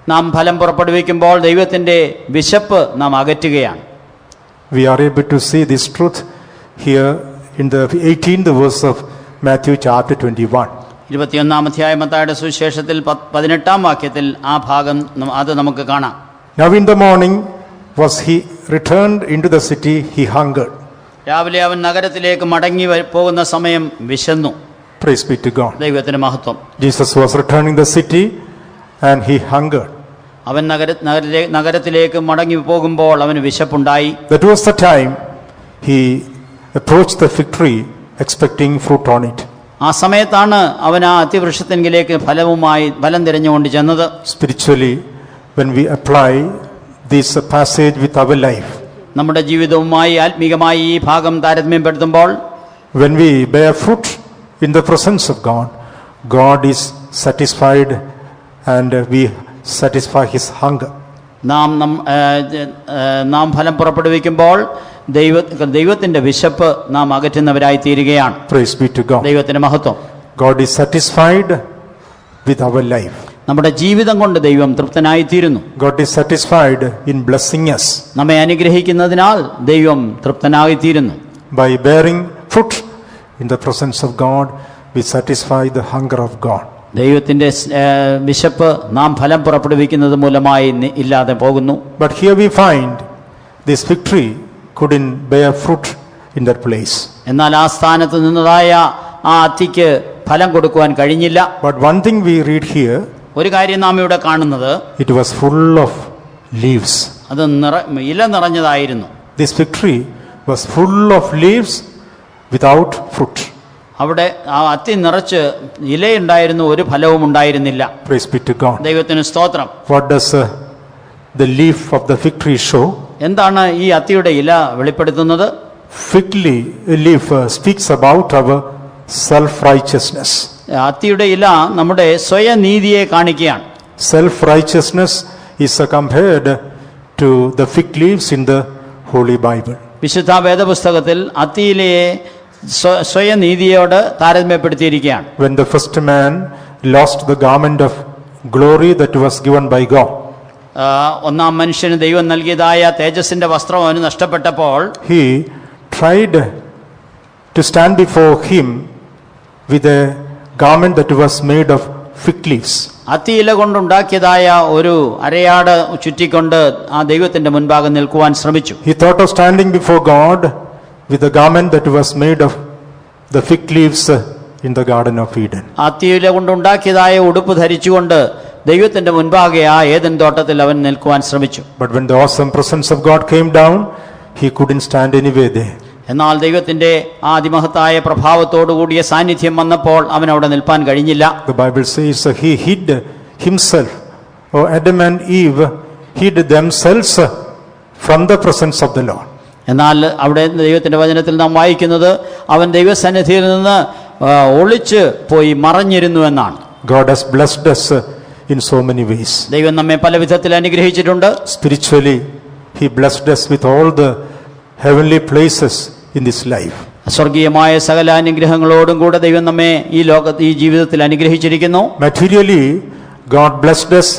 നാം ഫലം പുറപ്പെടുവിക്കുമ്പോൾ ദൈവത്തിൻ്റെ വിശപ്പ് നാം അകറ്റുകയാണ്. We are able to see this truth here in the 18th verse of Matthew chapter 21. 21-ാം അധ്യായം മത്തായിയുടെ സുവിശേഷത്തിൽ 18-ാം വാക്യത്തിൽ ആ ഭാഗം അത് നമുക്ക് കാണാം. Now in the morning was he returned into the city, he hungered. രാവിലെ അവൻ നഗരത്തിലേക്ക് മടങ്ങി പോകുന്ന സമയം വിശന്നു. Praise be to God. ദൈവത്തിന് മഹത്വം. Jesus was returning the city and he hungered. അവൻ നഗരത്തിലേക്ക് മടങ്ങി പോകുമ്പോൾ അവന് വിശപ്പുണ്ടായി. That was the time he approached the fig tree expecting fruit on it. ആ സമയത്താണ് അവൻ ആ അത്തിവൃക്ഷത്തിലേക്ക് ഫലം തിരഞ്ഞുകൊണ്ട് ചെന്നത്. Spiritually, when we apply this passage with our life, നമ്മുടെ ജീവിതവുമായി ആത്മീകമായി ഈ ഭാഗം താരതമ്യപ്പെടുത്തുമ്പോൾ, when we bear fruit in the presence of God, God is satisfied and we satisfy his hunger. നാം ഫലം പുറപ്പെടുവിക്കുമ്പോൾ ദൈവത്തിന്റെ വിശപ്പ് നാം അകറ്റുന്നവരായി തീരുകയാണ്. Praise be to God. ദൈവത്തിന് മഹത്വം. God is satisfied with our life. നമ്മുടെ ജീവിതം കൊണ്ട് ദൈവം തൃപ്തനായി തീരുന്നു. God is satisfied in blessing us. നമ്മെ അനുഗ്രഹിക്കുന്നതിനാൽ ദൈവം തൃപ്തനായി തീരുന്നു. By bearing fruit in the presence of God, we satisfy the hunger of God. ദൈവത്തിന്റെ വിശപ്പ് നാം ഫലം പുറപ്പെടുവിക്കുന്നത് മൂലമായി ഇല്ലാതെ പോകുന്നു. But here we find this fig tree couldn't bear fruit in that place. എന്നാൽ ആ സ്ഥാനത്ത് നിന്നതായ ആ അത്തിക്ക് ഫലം കൊടുക്കുവാൻ കഴിഞ്ഞില്ല. But one thing we read here, ഒരു കാര്യം നാം ഇവിടെ കാണുന്നത്, it was full of leaves. അത് ഇല നിറഞ്ഞതായിരുന്നു. This fig tree was full of leaves without fruit. അവിടെ ആ അത്തി നിറച്ച് ഇലയുണ്ടായിരുന്നു, ഒരു ഫലവും ഉണ്ടായിരുന്നില്ല. Praise be to God. ദൈവത്തിന് സ്തോത്രം. What does the leaf of the fig tree show? എന്താണ് ഈ അത്തിയുടെ ഇല വെളിപ്പെടുത്തുന്നത്? Fig leaf speaks about our self-righteousness. അത്തിയുടെ ഇല നമ്മുടെ സ്വയനീതിയെ കാണിക്കുകയാണ്. Self-righteousness is compared to the fig leaves in the Holy Bible. വിശുദ്ധ വേദപുസ്തകത്തിൽ അത്തിയിലയെ സ്വയനീതിയോട് താരതമ്യപ്പെടുത്തിയിരിക്കുകയാണ്. When the first man lost the garment of glory that was given by God, ഒന്നാം മനുഷ്യന് ദൈവം നൽകിയതായ തേജസ്സിന്റെ വസ്ത്രം അവന് നഷ്ടപ്പെട്ടപ്പോൾ, he tried to stand before him with a garment that was made of fig leaves. അത്തിയില കൊണ്ടുണ്ടാക്കിയതായ ഒരു അരയാട് ചുറ്റിക്കൊണ്ട് ആ ദൈവത്തിന്റെ മുൻപാകെ നിൽക്കുവാൻ ശ്രമിച്ചു. He thought of standing before God with a garment that was made of the fig leaves in the Garden of Eden. അത്തിയില കൊണ്ടുണ്ടാക്കിയതായ ഉടുപ്പ് ധരിച്ചുകൊണ്ട് ദൈവത്തിന്റെ മുൻപാകെ ആ ഏദൻ തോട്ടത്തിൽ അവൻ നിൽക്കുവാൻ ശ്രമിച്ചു. But when the awesome presence of God came down, he couldn't stand anywhere there. എന്നാൽ ദൈവത്തിന്റെ ആ അതിമഹത്തായ പ്രഭാവത്തോടു കൂടിയ സാന്നിധ്യം വന്നപ്പോൾ അവൻ അവിടെ നിൽപ്പാൻ കഴിഞ്ഞില്ല. The Bible says he hid himself, or Adam and Eve hid themselves from the presence of the Lord. എന്നാൽ അവിടെ ദൈവത്തിന്റെ വചനത്തിൽ നാം വായിക്കുന്നത് അവൻ ദൈവസന്നിധിയിൽ നിന്ന് ഒളിച്ച് പോയി മറഞ്ഞിരുന്നു എന്നാണ്. God has blessed us in so many ways. ദൈവം നമ്മെ പല വിധത്തിൽ അനുഗ്രഹിച്ചിട്ടുണ്ട്. Spiritually, he blessed us with all the heavenly places in this life. സ്വർഗീയമായ സകല അനുഗ്രഹങ്ങളോടും കൂടെ ദൈവം നമ്മെ ഈ ജീവിതത്തിൽ അനുഗ്രഹിച്ചിരിക്കുന്നു. Materially, God blessed us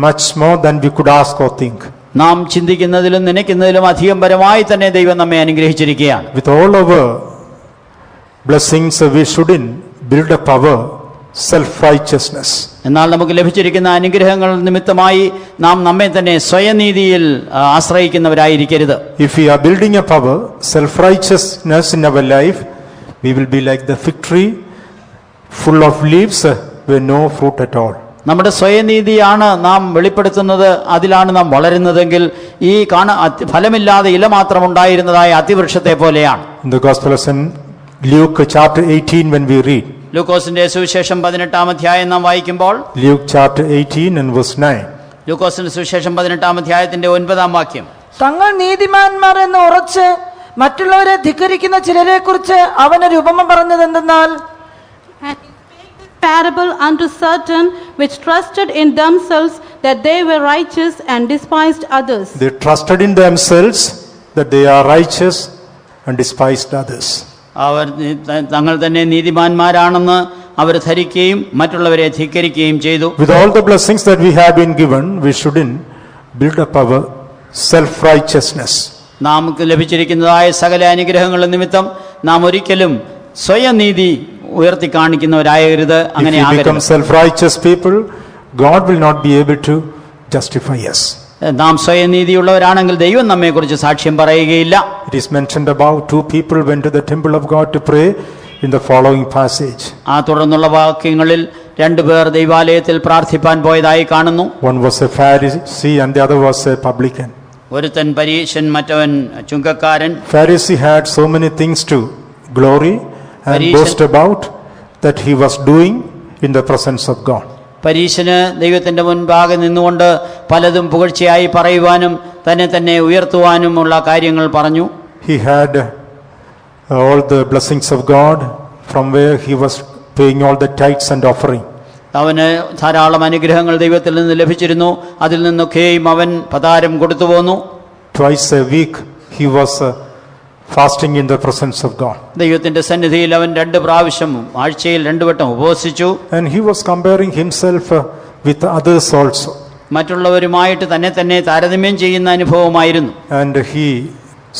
much more than we could ask or think. നാം ചിന്തിക്കുന്നതിലും നനയ്ക്കുന്നതിലും അധികം പരമായി തന്നെ ദൈവം നമ്മെ അനുഗ്രഹിച്ചിരിക്കുകയാണ്. With all our blessings, we shouldn't build up our self-righteousness. എന്നാൽ നമുക്ക് ലഭിച്ചിരിക്കുന്ന അനുഗ്രഹങ്ങൾ നിമിത്തമായി നാം നമ്മെ തന്നെ സ്വയനീതിയിൽ ആശ്രയിക്കുന്നവരായിരിക്കരുത്. If we are building up our self-righteousness in our life, we will be like the fig tree full of leaves with no fruit at all. നമ്മുടെ സ്വയനീതിയാണ് നാം വെളിപ്പെടുത്തുന്നത്, അതിലാണ് നാം വളരുന്നതെങ്കിൽ ഈ ഫലമില്ലാതെ ഇല മാത്രം ഉണ്ടായിരുന്നതായ അതിവൃക്ഷത്തെ പോലെയാണ്. In the Gospel of St. Luke chapter 18, when we read, ലൂക്കോസിന്റെ സുവിശേഷം 18-ാം അധ്യായം നാം വായിക്കുമ്പോൾ, Luke chapter 18 and verse 9, ലൂക്കോസിന്റെ സുവിശേഷം 18-ാം അധ്യായത്തിന്റെ 9-ാം വാക്യം, തങ്ങൾ നീതിമാന്മാർ എന്ന് ഉറച്ച് മറ്റുള്ളവരെ ധിക്കരിക്കുന്ന ചിലരെ കുറിച്ച് അവനൊരു ഉപമ പറഞ്ഞത് എന്തെന്നാൽ, parable unto certain which trusted in themselves that they were righteous and despised others. they trusted in themselves that they are righteous and despised others. അവർ തങ്ങൾ തന്നെ നീതിമാന്മാരാണെന്ന് അവർ ധരിക്കുകയും മറ്റുള്ളവരെ ധിക്കരിക്കുകയും ചെയ്തു. With all the blessings that we have been given, we shouldn't build up our self-righteousness. നമുക്ക് ലഭിച്ചിരിക്കുന്നതായ സകല അനുഗ്രഹങ്ങൾ നിമിത്തം നാം ഒരിക്കലും സ്വയം നീതി ഉയർത്തി കാണിക്കുന്നവരാകരുത്. If അങ്ങനെ we become ആകരുത്. self-righteous people, God will not be able to justify us. നാം സ്വയം നീതിയുള്ളവരാണെങ്കിൽ ദൈവം നമ്മെക്കുറിച്ച് സാക്ഷ്യം പറയുകയില്ല. It is mentioned about 2 people went to the temple of God to pray in the following passage. ആ തുടർന്നുള്ള വാക്യങ്ങളിൽ 2 പേർ ദൈവാലയത്തിൽ പ്രാർത്ഥിപ്പാൻ പോയതായി കാണുന്നു. One was a Pharisee and the other was a publican. ഒരുത്തൻ പരീശൻ, മറ്റവൻ ചുങ്കക്കാരൻ. Pharisee had so many things to glory and Pharisee- boast about that he was doing in the presence of God. പരീശന് ദൈവത്തിന്റെ മുൻപാകെ നിന്നുകൊണ്ട് പലതും പുകഴ്ചയായി പറയുവാനും തന്നെ ഉയർത്തുവാനുമുള്ള കാര്യങ്ങൾ പറഞ്ഞു. He had all the blessings of God from where he was paying all the tithes and offering. അവന് ധാരാളം അനുഗ്രഹങ്ങൾ ദൈവത്തിൽ നിന്ന് ലഭിച്ചിരുന്നു. അതിൽ നിന്നൊക്കെയും അവൻ പതാരം കൊടുത്തു പോന്നു. Twice a week he was fasting in the presence of God. ദൈവത്തിന്റെ സന്നിധിയിൽ അവൻ 2 പ്രാവശ്യം ആഴ്ചയിൽ 2 വട്ടം ഉപവസിച്ചു. And he was comparing himself with others also. മറ്റുള്ളവരുമായിട്ട് തന്നെ താരതമ്യം ചെയ്യുന്ന അനുഭവമായിരുന്നു. And he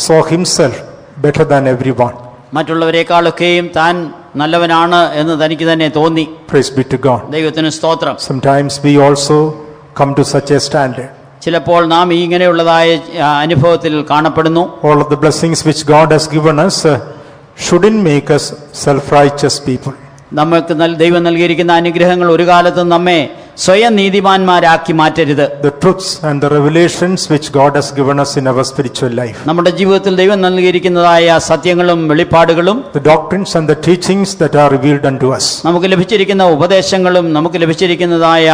saw himself better than everyone. മറ്റുള്ളവരെക്കാളൊക്കെയും താൻ നല്ലവനാണ് എന്ന് തനിക്ക് തന്നെ തോന്നി. Praise be to God. ദൈവത്തിന് സ്തോത്രം. Sometimes we also come to such a standard. ചിലപ്പോൾ നാം ഇങ്ങനെയുള്ളതായ അനുഭവത്തിൽ കാണപ്പെടുന്നു. All of the blessings which God has given us shouldn't make us self-righteous people. നമുക്ക് ദൈവം നൽകിയിരിക്കുന്ന അനുഗ്രഹങ്ങൾ ഒരു കാലത്തും നമ്മെ സ്വയം നീതിമാന്മാരാക്കി മാറ്റരുത്. The truths and the revelations which God has given us in our spiritual life, നമ്മുടെ ജീവിതത്തിൽ ദൈവം നൽകിയിരിക്കുന്നതായ സത്യങ്ങളും വെളിപ്പാടുകളും the doctrines and the teachings that are revealed unto us, നമുക്ക് ലഭിച്ചിരിക്കുന്ന ഉപദേശങ്ങളും നമുക്ക് ലഭിച്ചിരിക്കുന്നതായ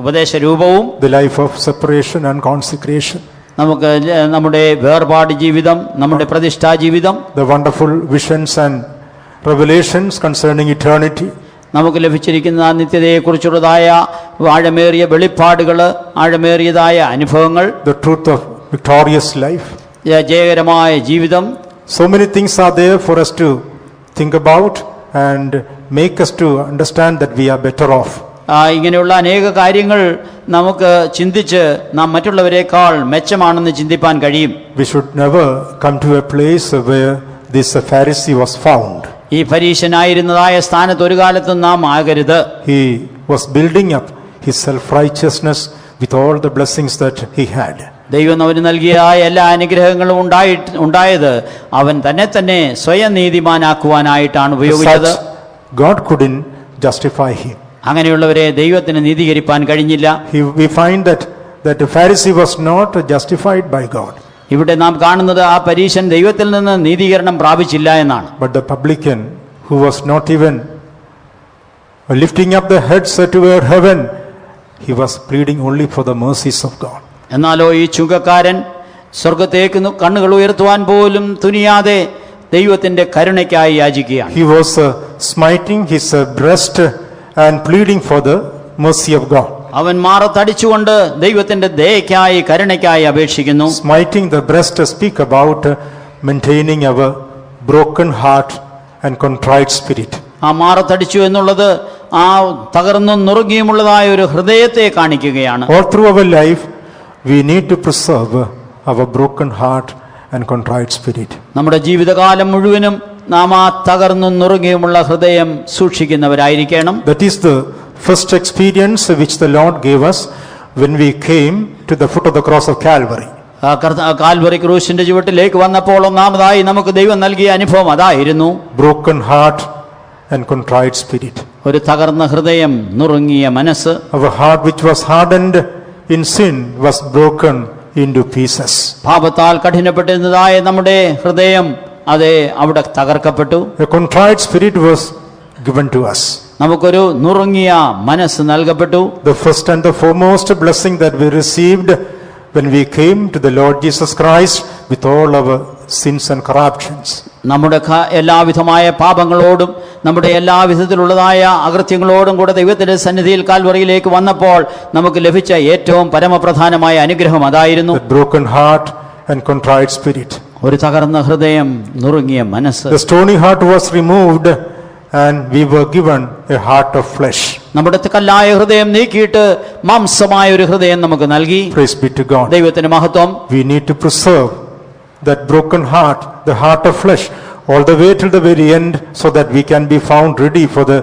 ഉപദേശ രൂപവും, the life of separation and consecration, നമുക്ക് നമ്മുടെ വേർപാട് ജീവിതം, നമ്മുടെ പ്രതിഷ്ഠാ ജീവിതം, the wonderful visions and revelations concerning eternity, നമുക്ക് ലഭിച്ചിരിക്കുന്ന നിത്യതയെക്കുറിച്ചുള്ളതായ ആഴമേറിയ വെളിപ്പാടുകൾ, ആഴമേറിയതായ അനുഭവങ്ങൾ, the truth of victorious life. ജയകരമായ ജീവിതം. So many things are there for us to think about and make us to understand that we are better off. ഇങ്ങനെയുള്ള അനേക കാര്യങ്ങൾ നമുക്ക് ചിന്തിച്ച് നാം മറ്റുള്ളവരെക്കാൾ മെച്ചമാണെന്ന് ചിന്തിപ്പാൻ കഴിയും. We should never come to a place where this Pharisee was found. ഈ പരീശനായിരുന്നതായ സ്ഥാനത്ത് ഒരു കാലത്തും നാം ആകരുത്. He was building up his self-righteousness with all the blessings that he had. ദൈവം അവന് നൽകിയ എല്ലാ അനുഗ്രഹങ്ങളും ഉണ്ടായത് അവൻ തന്നെ സ്വയം നീതിമാനാക്കുവാനായിട്ടാണ് ഉപയോഗിച്ചത്. God couldn't justify him. അങ്ങനെയുള്ളവരെ ദൈവത്തിന് നീതീകരിപ്പാൻ കഴിഞ്ഞില്ല. We find that the Pharisee was not justified by God. ഇവിടെ നാം കാണുന്നത് ആ പരീശൻ ദൈവത്തിൽ നിന്ന് നീതീകരണം പ്രാപിച്ചില്ല എന്നാണ്. But the publican, who was not even lifting up the heads toward heaven, he was pleading only for the mercies of God. എന്നാലോ ഈ ചുങ്കക്കാരൻ സ്വർഗത്തേക്ക് കണ്ണുകൾ ഉയർത്തുവാൻ പോലും തുനിയാതെ ദൈവത്തിന്റെ കരുണയ്ക്കായി യാചിക്കുകയാണ്. He was smiting his breast and pleading for the mercy of God. അവൻ മാറത്തടിച്ചുകൊണ്ട് ദൈവത്തിന്റെ ദയയ്ക്കായി കരുണയ്ക്കായി അപേക്ഷിക്കുന്നു. Smiting the breast speak about maintaining our broken heart and contrite spirit. ആ മാറത്തടിച്ചു എന്നുള്ളത് ആ തകർന്നും നുറുങ്ങിയുമുള്ളതായ ഒരു ഹൃദയത്തെ കാണിക്കുകയാണ്. All through our life we need to preserve our broken heart and contrite spirit. നമ്മുടെ ജീവിതകാലം മുഴുവനും നാം ആ തകർന്നും നുറുങ്ങിയുമുള്ള ഹൃദയം സൂക്ഷിക്കുന്നവരായിരിക്കണം. That is the first experience which the Lord gave us when we came to the foot of the cross of Calvary. Calvary ക്രൂശിന്റെ ചുവട്ടിലേക്ക് വന്നപ്പോൾ ഒന്നാമതായി നമുക്ക് ദൈവം നൽകിയ അനുഭവം അതായിരുന്നു. Broken heart and contrite spirit. ഒരു തകർന്ന ഹൃദയം, നുറുങ്ങിയ മനസ്സ്. Our heart which was hardened in sin was broken into pieces. പാപത്താൽ കഠിനപ്പെട്ടിരുന്നതായ നമ്മുടെ ഹൃദയം അത് അവിടെ തകർക്കപ്പെട്ടു. A contrite spirit was given to us. നമുക്കൊരു നുറുങ്ങിയ മനസ്സ് നൽകപ്പെട്ടു. The first and the foremost blessing that we received when we came to the Lord Jesus Christ with all our sins and corruptions. നമ്മുടെ എല്ലാവിധമായ പാപങ്ങളോടും നമ്മുടെ എല്ലാവിധത്തിലുള്ളതായ അകൃത്യങ്ങളോടും കൂടെ ദൈവത്തിന്റെ സന്നിധിയിൽ കാൽവറിയിലേക്ക് വന്നപ്പോൾ നമുക്ക് ലഭിച്ച ഏറ്റവും പരമപ്രധാനമായ അനുഗ്രഹം അതായിരുന്നു. The broken heart and contrite spirit. ഒരു തകർന്ന ഹൃദയം, നുറുങ്ങിയ മനസ്സ്. The stony heart was removed and we were given a heart of flesh. നമ്മുടെ കല്ലായ ഹൃദയം നീക്കിയിട്ട് മാംസമായ ഒരു ഹൃദയം നമുക്ക് നൽകി. Praise be to God. ദൈവത്തിന് മഹത്വം. We need to preserve that broken heart, the heart of flesh, all the way till the very end, so that we can be found ready for the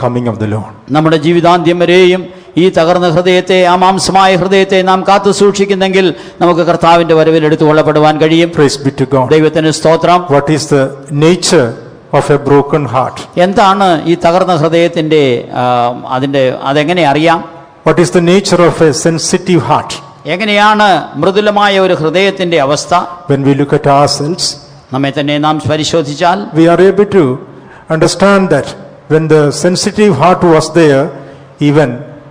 coming of the Lord. നമ്മുടെ ജീവിതാന്ത്യം വരെയും ഈ തകർന്ന ഹൃദയത്തെ, ആ മാംസമായ ഹൃദയത്തെ നാം കാത്തു സൂക്ഷിക്കുന്നെങ്കിൽ നമുക്ക് കർത്താവിന്റെ വരവിൽ എടുത്തുകൊള്ളപ്പെടുവാൻ കഴിയും. Praise be to God. ദൈവത്തിന് സ്തോത്രം. What is the nature of a broken heart? എന്താണ് ഈ തകർന്ന ഹൃദയത്തിന്റെ അതെങ്ങനെ അറിയാം? What is the nature of a sensitive heart? എങ്ങനെയാണ് മൃദുലമായ ഒരു ഹൃദയത്തിന്റെ അവസ്ഥ? When we look at ourselves, നമ്മെ തന്നെ നാം പരിശോധിച്ചാൽ we are able to understand that when the sensitive heart was there, even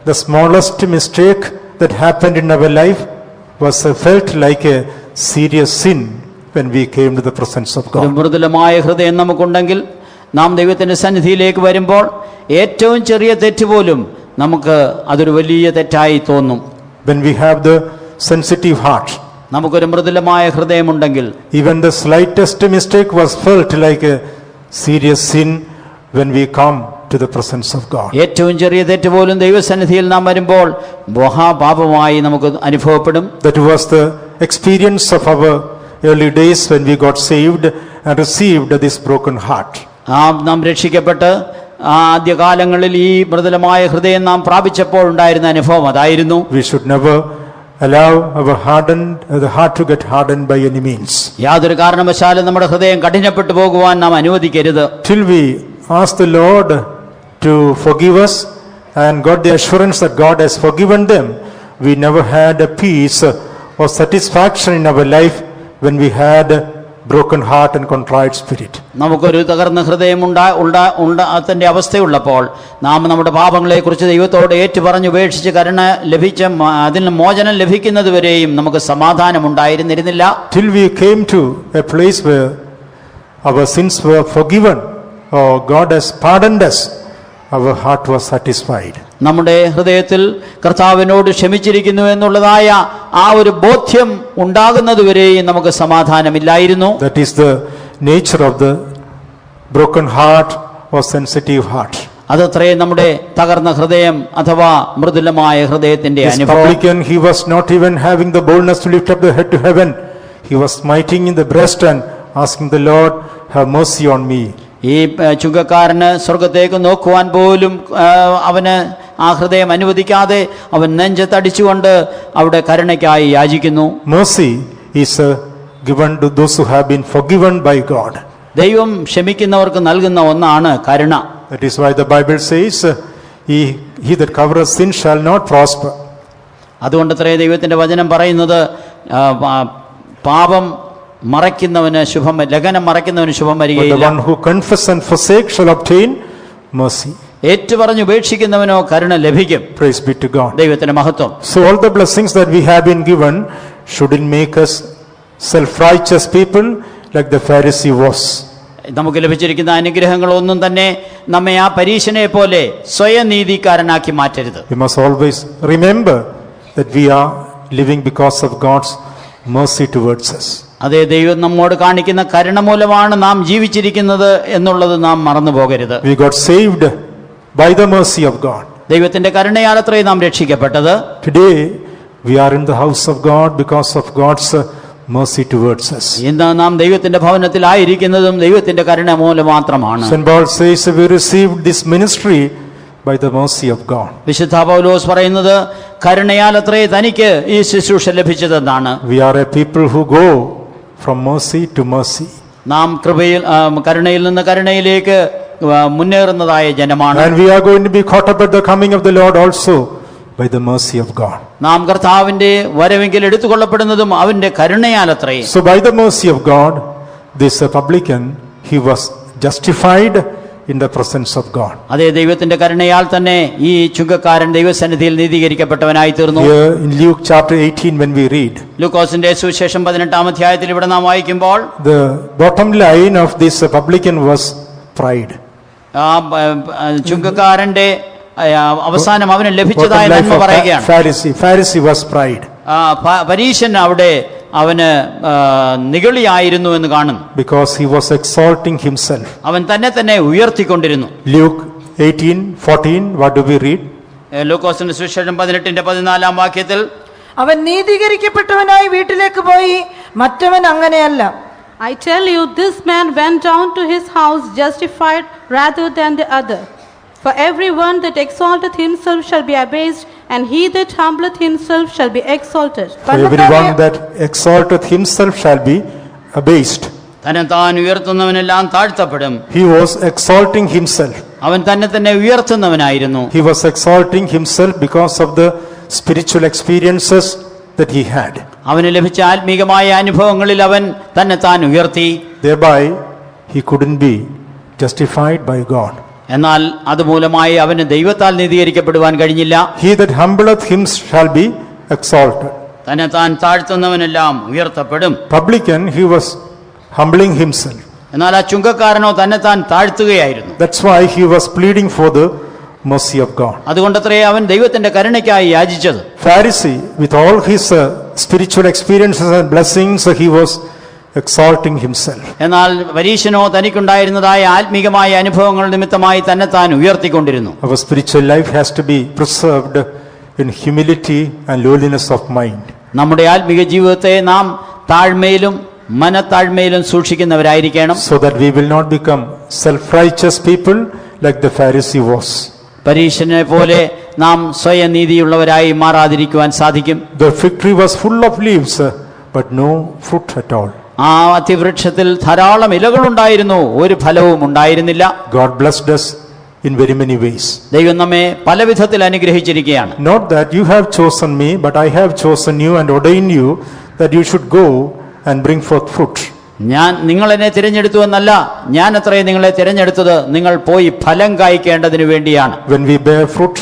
the smallest mistake that happened in our life was felt like a serious sin when we came to the presence of ഒരു God. മൃദുലമായ ഹൃദയം നമുക്കുണ്ടെങ്കിൽ നാം ദൈവത്തിന്റെ സന്നിധിയിലേക്ക് വരുമ്പോൾ ഏറ്റവും ചെറിയ തെറ്റ് പോലും നമുക്ക് അതൊരു വലിയ തെറ്റായി തോന്നും. When we have the sensitive heart, നമുക്കൊരു മൃദുലമായ ഹൃദയമുണ്ടെങ്കിൽ even the slightest mistake was felt like a serious sin when we come to the presence of God. ഏറ്റവും ചെറിയ തെറ്റ് പോലും ദൈവസന്നിധിയിൽ നാം വരുമ്പോൾ മഹാപാപമായി നമുക്ക് അനുഭവപ്പെടും. That was the experience of our early days when we got saved and received this broken heart. നാം രക്ഷിക്കപ്പെട്ട് ആദ്യകാലങ്ങളിൽ ഈ മൃദുലമായ ഹൃദയം നാം പ്രാപിച്ചപ്പോൾ ഉണ്ടായിരുന്ന അനുഭവം അതായിരുന്നു. We should never allow our the heart to get hardened by any means. യാതൊരു കാരണവശാലും നമ്മുടെ ഹൃദയം കഠിനപ്പെട്ടു പോകുവാൻ നാം അനുവദിക്കരുത്. Till we ask the Lord to forgive us and got the assurance that God has forgiven them, we never had a peace or satisfaction in our life when we had a broken heart and contrite spirit. നമുക്കൊരു തകർന്ന ഹൃദയം അതിന്റെ അവസ്ഥയുള്ളപ്പോൾ നാം നമ്മുടെ പാപങ്ങളെക്കുറിച്ച് ദൈവത്തോട് ഏറ്റുപറഞ്ഞ് ഉപേക്ഷിച്ച് കരുണ ലഭിച്ച അതിന് മോചനം ലഭിക്കുന്നതുവരെയും നമുക്ക് സമാധാനം ഉണ്ടായിരുന്നിരുന്നില്ല. Till we came to a place where our sins were forgiven or God has pardoned us, our heart was satisfied. നമ്മുടെ ഹൃദയത്തിൽ കർത്താവിനോട് ക്ഷമിച്ചിരിക്കുന്നു എന്നുള്ളതായ ആ ഒരു ബോധ്യം ഉണ്ടാകുന്നതുവരെയും നമുക്ക് സമാധാനമില്ലായിരുന്നു. That is the nature of the broken heart or sensitive heart. അതത്രേ നമ്മുടെ തകർന്ന ഹൃദയം അഥവാ മൃദുലമായ ഹൃദയത്തിന്റെ This അനുഭവം. publican, he was not even having the boldness to lift up the head to heaven. He was smiting in the breast and asking the Lord, have mercy on me. ഈ ചുങ്കക്കാരന് സ്വർഗത്തേക്ക് നോക്കുവാൻ പോലും അവന് ആ ഹൃദയം അനുവദിക്കാതെ അവൻ നെഞ്ചത്തടിച്ചുകൊണ്ട് അവിടെ കരുണയ്ക്കായി യാചിക്കുന്നു. Mercy is given to those who have been forgiven by God. ദൈവം ക്ഷമിക്കുന്നവർക്ക് നൽകുന്ന ഒന്നാണ് കരുണ. That is why the Bible says, he that covereth sin shall not prosper. അതുകൊണ്ടത്രേ ദൈവത്തിന്റെ വചനം പറയുന്നത് പാപം മറയ്ക്കുന്നവന് ശുഭം, ലംഘനം മറയ്ക്കുന്നവന് ശുഭം But the വരികയില്ല. one who confess and forsake shall obtain mercy. ഏറ്റുപറഞ്ഞ് ഉപേക്ഷിക്കുന്നവനോ കരുണ ലഭിക്കും. Praise be to God. ദൈവത്തിന്റെ മഹത്വം. So all the blessings that we have been given shouldn't make us self-righteous people like the Pharisee was. നമുക്ക് ലഭിച്ചിരിക്കുന്ന അനുഗ്രഹങ്ങളൊന്നും തന്നെ നമ്മെ ആ പരീശനെ പോലെ സ്വയം നീതിക്കാരനാക്കി മാറ്റരുത്. We must always remember that we are living because of God's mercy towards us. അതേ, ദൈവം നമ്മോട് കാണിക്കുന്ന കരുണ മൂലമാണ് നാം ജീവിച്ചിരിക്കുന്നത് എന്നുള്ളത് നാം മറന്നു പോകരുത്. We got saved by the mercy of God. ദൈവത്തിന്റെ കരുണയാലത്രേ നാം രക്ഷിക്കപ്പെട്ടത്. Today we are in the house of God because of God's mercy towards us. ഇന്ന് നാം ദൈവത്തിന്റെ ഭവനത്തിലായിരിക്കുന്നതും ദൈവത്തിന്റെ കരുണ മൂലം മാത്രമാണ്. St. Paul says we received this ministry by the mercy of God. വിശുദ്ധ പൗലോസ് പറയുന്നത് കരുണയാലത്രേ തനിക്ക് ഈ ശുശ്രൂഷ ലഭിച്ചതെന്നാണ്. We are a people who go from mercy to mercy. നാം കൃപയിൽ കരുണയിൽ നിന്ന് കരുണയിലേക്ക് മുന്നേറുന്നതായ ജനമാണ്. And we are going to be caught up at the coming of the Lord also by the mercy of God. നാം കർത്താവിന്റെ വരവെങ്കിൽ എടുത്തുകൊള്ളപ്പെടുന്നതും അവന്റെ കരുണയാലത്രേ. So by the mercy of God, this publican, he was justified in the presence of God. അതേ, ദൈവത്തിന്റെ കരുണയാൽ തന്നെ ഈ ചുങ്കക്കാരൻ ദൈവസന്നിധിയിൽ നീതീകരിക്കപ്പെട്ടവനായി തീർന്നു. Here in Luke chapter 18 when we read, ലൂക്കോസിന്റെ സുവിശേഷം 18-ാം അധ്യായത്തിൽ ഇവിടെ നാം വായിക്കുമ്പോൾ the bottom line of this publican was pride. ആ ചുങ്കക്കാരന്റെ അവസാനം അവന് Bottom ലഭിച്ചതായ life നന്മ of പറയുകയാണ്. Pharisee was pride. പരീശൻ അവിടെ അവന് നിഗളിയായിരുന്നു എന്ന് കാണുന്നു. because he was exalting himself. അവൻ തന്നെ ഉയർത്തിക്കൊണ്ടിരുന്നു. Luke 18:14, what do we read? ലൂക്കോസിന്റെ സുവിശേഷം 18:14 വാക്യത്തിൽ, അവൻ നീതീകരിക്കപ്പെട്ടവനായി വീട്ടിലേക്ക് പോയി, മറ്റവൻ അങ്ങനെയല്ല. I tell you, this man went down to his house justified rather than the other. For everyone that exalteth himself shall be abased, and he that humbleth himself shall be exalted. For everyone that exalteth himself shall be abased. താൻ ഉയർത്തുന്നവനെല്ലാം താഴ്ത്തപ്പെടും. He was exalting himself. അവൻ തന്നെ ഉയർത്തുന്നവനായിരുന്നു. He was exalting himself because of the spiritual experiences that he had. അവന് ലഭിച്ച ആത്മീകമായ അനുഭവങ്ങളിൽ അവൻ താൻ ഉയർത്തി. Thereby he couldn't be justified by God. എന്നാൽ അതുമൂലമായി അവന് ദൈവത്താൽ നീതീകരിക്കപ്പെടുവാൻ കഴിഞ്ഞില്ല. He that humbleth him shall be exalted. താൻ താഴ്ത്തുന്നവനെല്ലാം ഉയർത്തപ്പെടും. Publican, he was humbling himself. എന്നാൽ ആ ചുങ്കക്കാരനോ താൻ താഴ്ത്തുകയായിരുന്നു. That's why he was pleading for the mercy of God. അതുകൊണ്ടത്രേ അവൻ ദൈവത്തിന്റെ കരുണയ്ക്കായി യാചിച്ചത്. Pharisee, with all his spiritual experiences and blessings, he was exalting himself. എന്നാൽ പരീശനോ തനിക്കുണ്ടായിരുന്നതായ ആത്മീകമായ അനുഭവങ്ങൾ നിമിത്തമായി താൻ ഉയർത്തിക്കൊണ്ടിരുന്നു. Our spiritual life has to be preserved in humility and lowliness of mind. നമ്മുടെ ആത്മീക ജീവിതത്തെ നാം താഴ്മയിലും മനത്താഴ്മയിലും സൂക്ഷിക്കുന്നവരായിരിക്കണം. So that we will not become self-righteous people like the Pharisee was. പരീശനെ പോലെ നാം സ്വയനീതിയുള്ളവരായി മാറാതിരിക്കുവാൻ സാധിക്കും. The fig tree was full of leaves, but no fruit at all. ആ അത്തിവൃക്ഷത്തിൽ ധാരാളം ഇലകളുണ്ടായിരുന്നു, ഒരു ഫലവും ഉണ്ടായിരുന്നില്ല. God blessed us in very many ways. ദൈവം നമ്മെ പല വിധത്തിൽ അനുഗ്രഹിച്ചിരിക്കുകയാണ്. Not that you have chosen me, but I have chosen you and ordained you that you should go and bring forth fruit. നിങ്ങൾ എന്നെ തിരഞ്ഞെടുത്തു എന്നല്ല, ഞാൻ അത്രേ നിങ്ങളെ തിരഞ്ഞെടുത്തത് നിങ്ങൾ പോയി ഫലം കായ്ക്കേണ്ടതിന് വേണ്ടിയാണ്. When we bear fruit,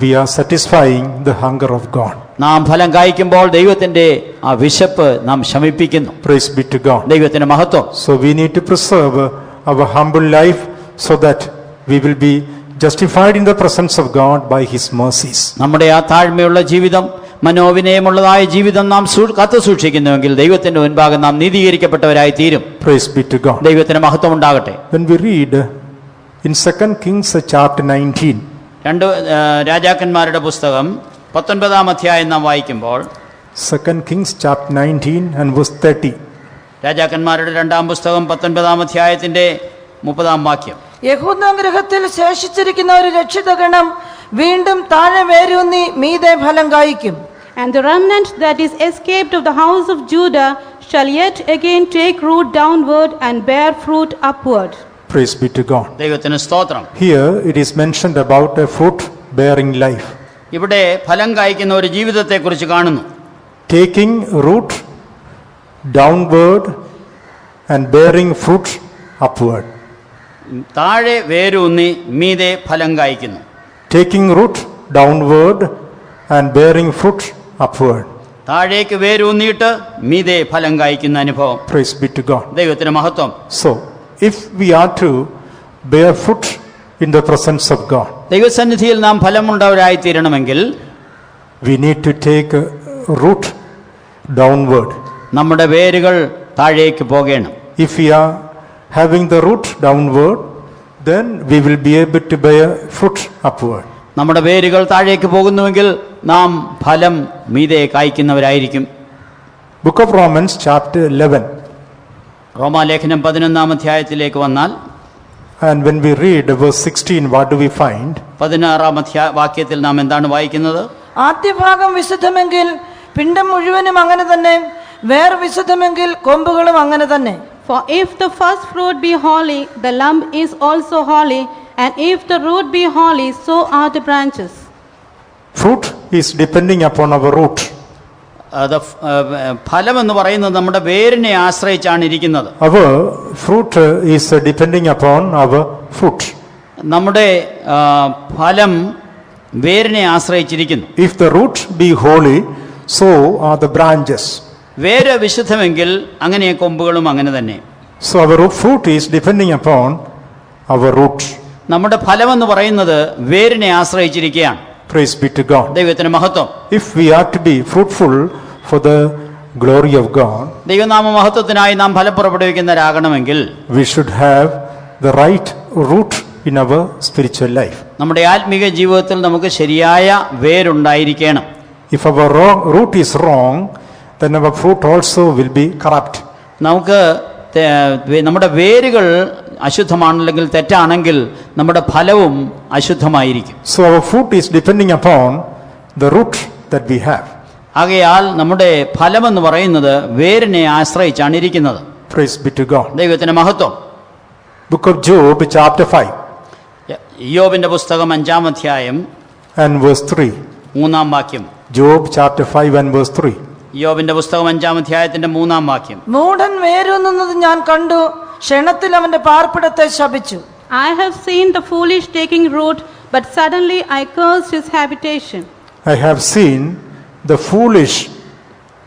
we are satisfying the hunger of God. നാം ഫലം കായ്ക്കുമ്പോൾ ദൈവത്തിന്റെ ആ വിശപ്പ് നാം ശമിപ്പിക്കുന്നു. Praise be to God. ദൈവത്തിന്റെ മഹത്വം. So we need to preserve our humble life so that we will be justified in the presence of God by His mercies. നമ്മുടെ ആ താഴ്മയുള്ള ജീവിതം, മനോവിനയമുള്ളതായ ജീവിതം നാം കാത്തു സൂക്ഷിക്കുന്നുവെങ്കിൽ ദൈവത്തിന്റെ മുൻപാകെ നാം നീതീകരിക്കപ്പെട്ടവരായി തീരും. Praise be to God. ദൈവത്തിന് മഹത്വം ഉണ്ടാകട്ടെ. When we read in 2 Kings chapter 19, രണ്ട് രാജാക്കന്മാരുടെ പുസ്തകം 19-ാം അധ്യായം നാം വായിക്കുമ്പോൾ, 2 Kings chapter 19 and verse 30. രാജാക്കന്മാരുടെ രണ്ടാം പുസ്തകം 19-ാം അധ്യായത്തിന്റെ 30-ാം വാക്യം. യഹൂദ ഗൃഹത്തിൽ ശേഷിച്ചിരിക്കുന്ന ഒരു രക്ഷിതഗണം വീണ്ടും താഴെ വേരൂന്നി മീതെ ഫലം കായ്ക്കും. And the remnant that is escaped of the house of Judah shall yet again take root downward and bear fruit upward. Praise be to God. ദൈവത്തിന് സ്തോത്രം. Here it is mentioned about a fruit bearing life. ഇവിടെ ഫലം കായ്ക്കുന്ന ഒരു ജീവിതത്തെക്കുറിച്ച് കാണുന്നു. Taking root downward and bearing fruit upward. താഴെ വേരൂന്നി മീതെ ഫലം കായ്ക്കുന്നു. Taking root downward and bearing fruit upward. താഴേക്ക് വേരൂന്നിയിട്ട് മീതെ ഫലം കായ്ക്കുന്ന അനുഭവം. Praise be to God. ദൈവത്തിന് മഹത്വം. So, if we are to bear fruit in the presence of God, ദൈവസന്നിധിയിൽ നാം ഫലമുള്ളവരായി തീരണമെങ്കിൽ we need to take root downward. നമ്മുടെ വേരുകൾ താഴേക്ക് പോകണം. If we are having the root downward, then we will be able to bear fruit upward. നമ്മുടെ വേരുകൾ താഴേക്ക് പോകുന്നുവെങ്കിൽ നാം ഫലം മീതെ കായ്ക്കുന്നവരായിരിക്കും. Book of Romans chapter 11. റോമാലേഖനം 11-ാം അധ്യായത്തിലേക്ക് വന്നാൽ, And when we read verse 16, what do we find? 16-ാം വാക്യത്തിൽ നാം എന്താണ് വായിക്കുന്നത്? ആദ്യ ഭാഗം വിശുദ്ധമെങ്കിൽ പിണ്ടം മുഴുവനും അങ്ങനെ തന്നെ, വേർ വിശുദ്ധമെങ്കിൽ കൊമ്പുകളും അങ്ങനെ തന്നെ. For if the first fruit be holy, the lump is also holy, and if the root be holy, so are the branches. Fruit is depending upon our root. ഫലം എന്ന് പറയുന്നത് നമ്മുടെ വേരിനെ ആശ്രയിച്ചാണ് ഇരിക്കുന്നത്. Our fruit is depending upon our fruit. നമ്മുടെ ഫലം വേരിനെ ആശ്രയിച്ചിരിക്കുന്നു. If the root be holy, so are the branches. വേര് വിശുദ്ധമെങ്കിൽ അങ്ങനെ കൊമ്പുകളും അങ്ങനെ തന്നെ. So our fruit is depending upon our root. നമ്മുടെ ഫലം എന്ന് പറയുന്നത് വേരിനെ ആശ്രയിച്ചിരിക്കുകയാണ്. Praise be to God. ദൈവത്തിന് മഹത്വം. If we are to be fruitful for the glory of God, ദൈവനാമ മഹത്വത്തിനായി നാം ഫലം പുറപ്പെടുവിക്കുന്നവരാകണമെങ്കിൽ we should have the right root in our spiritual life. നമ്മുടെ ആത്മീക ജീവിതത്തിൽ നമുക്ക് ശരിയായ വേരുണ്ടായിരിക്കണം. If our root is wrong, then our fruit also will be corrupt. നമുക്ക് നമ്മുടെ വേരുകൾ അശുദ്ധമാണെങ്കിൽ, തെറ്റാണെങ്കിൽ നമ്മുടെ ഫലവും അശുദ്ധമായിരിക്കും. So our fruit is depending upon the root that we have. ആകയാൽ നമ്മുടെ ഫലമെന്ന് പറയുന്നത് വേരിനെ ആശ്രയിച്ചാണ് ഇരിക്കുന്നത്. Praise be to God. ദൈവത്തിന് മഹത്വം. Book of Job, chapter 5 ഇയ്യോബിന്റെ പുസ്തകം 5-ാം അധ്യായം and verse 3. 3-ാം വാക്യം. Job chapter 5 and verse 3. ഇയ്യോബിന്റെ പുസ്തകം 5-ാം അധ്യായത്തിന്റെ 3-ാം വാക്യം. മൂഢൻ വേരൂന്നുന്നത് ഞാൻ കണ്ടു, ക്ഷണത്തിൽ അവന്റെ പാർപ്പിടത്തെ ശപിച്ചു. I have seen the foolish taking root, but suddenly I cursed his habitation. I have seen the foolish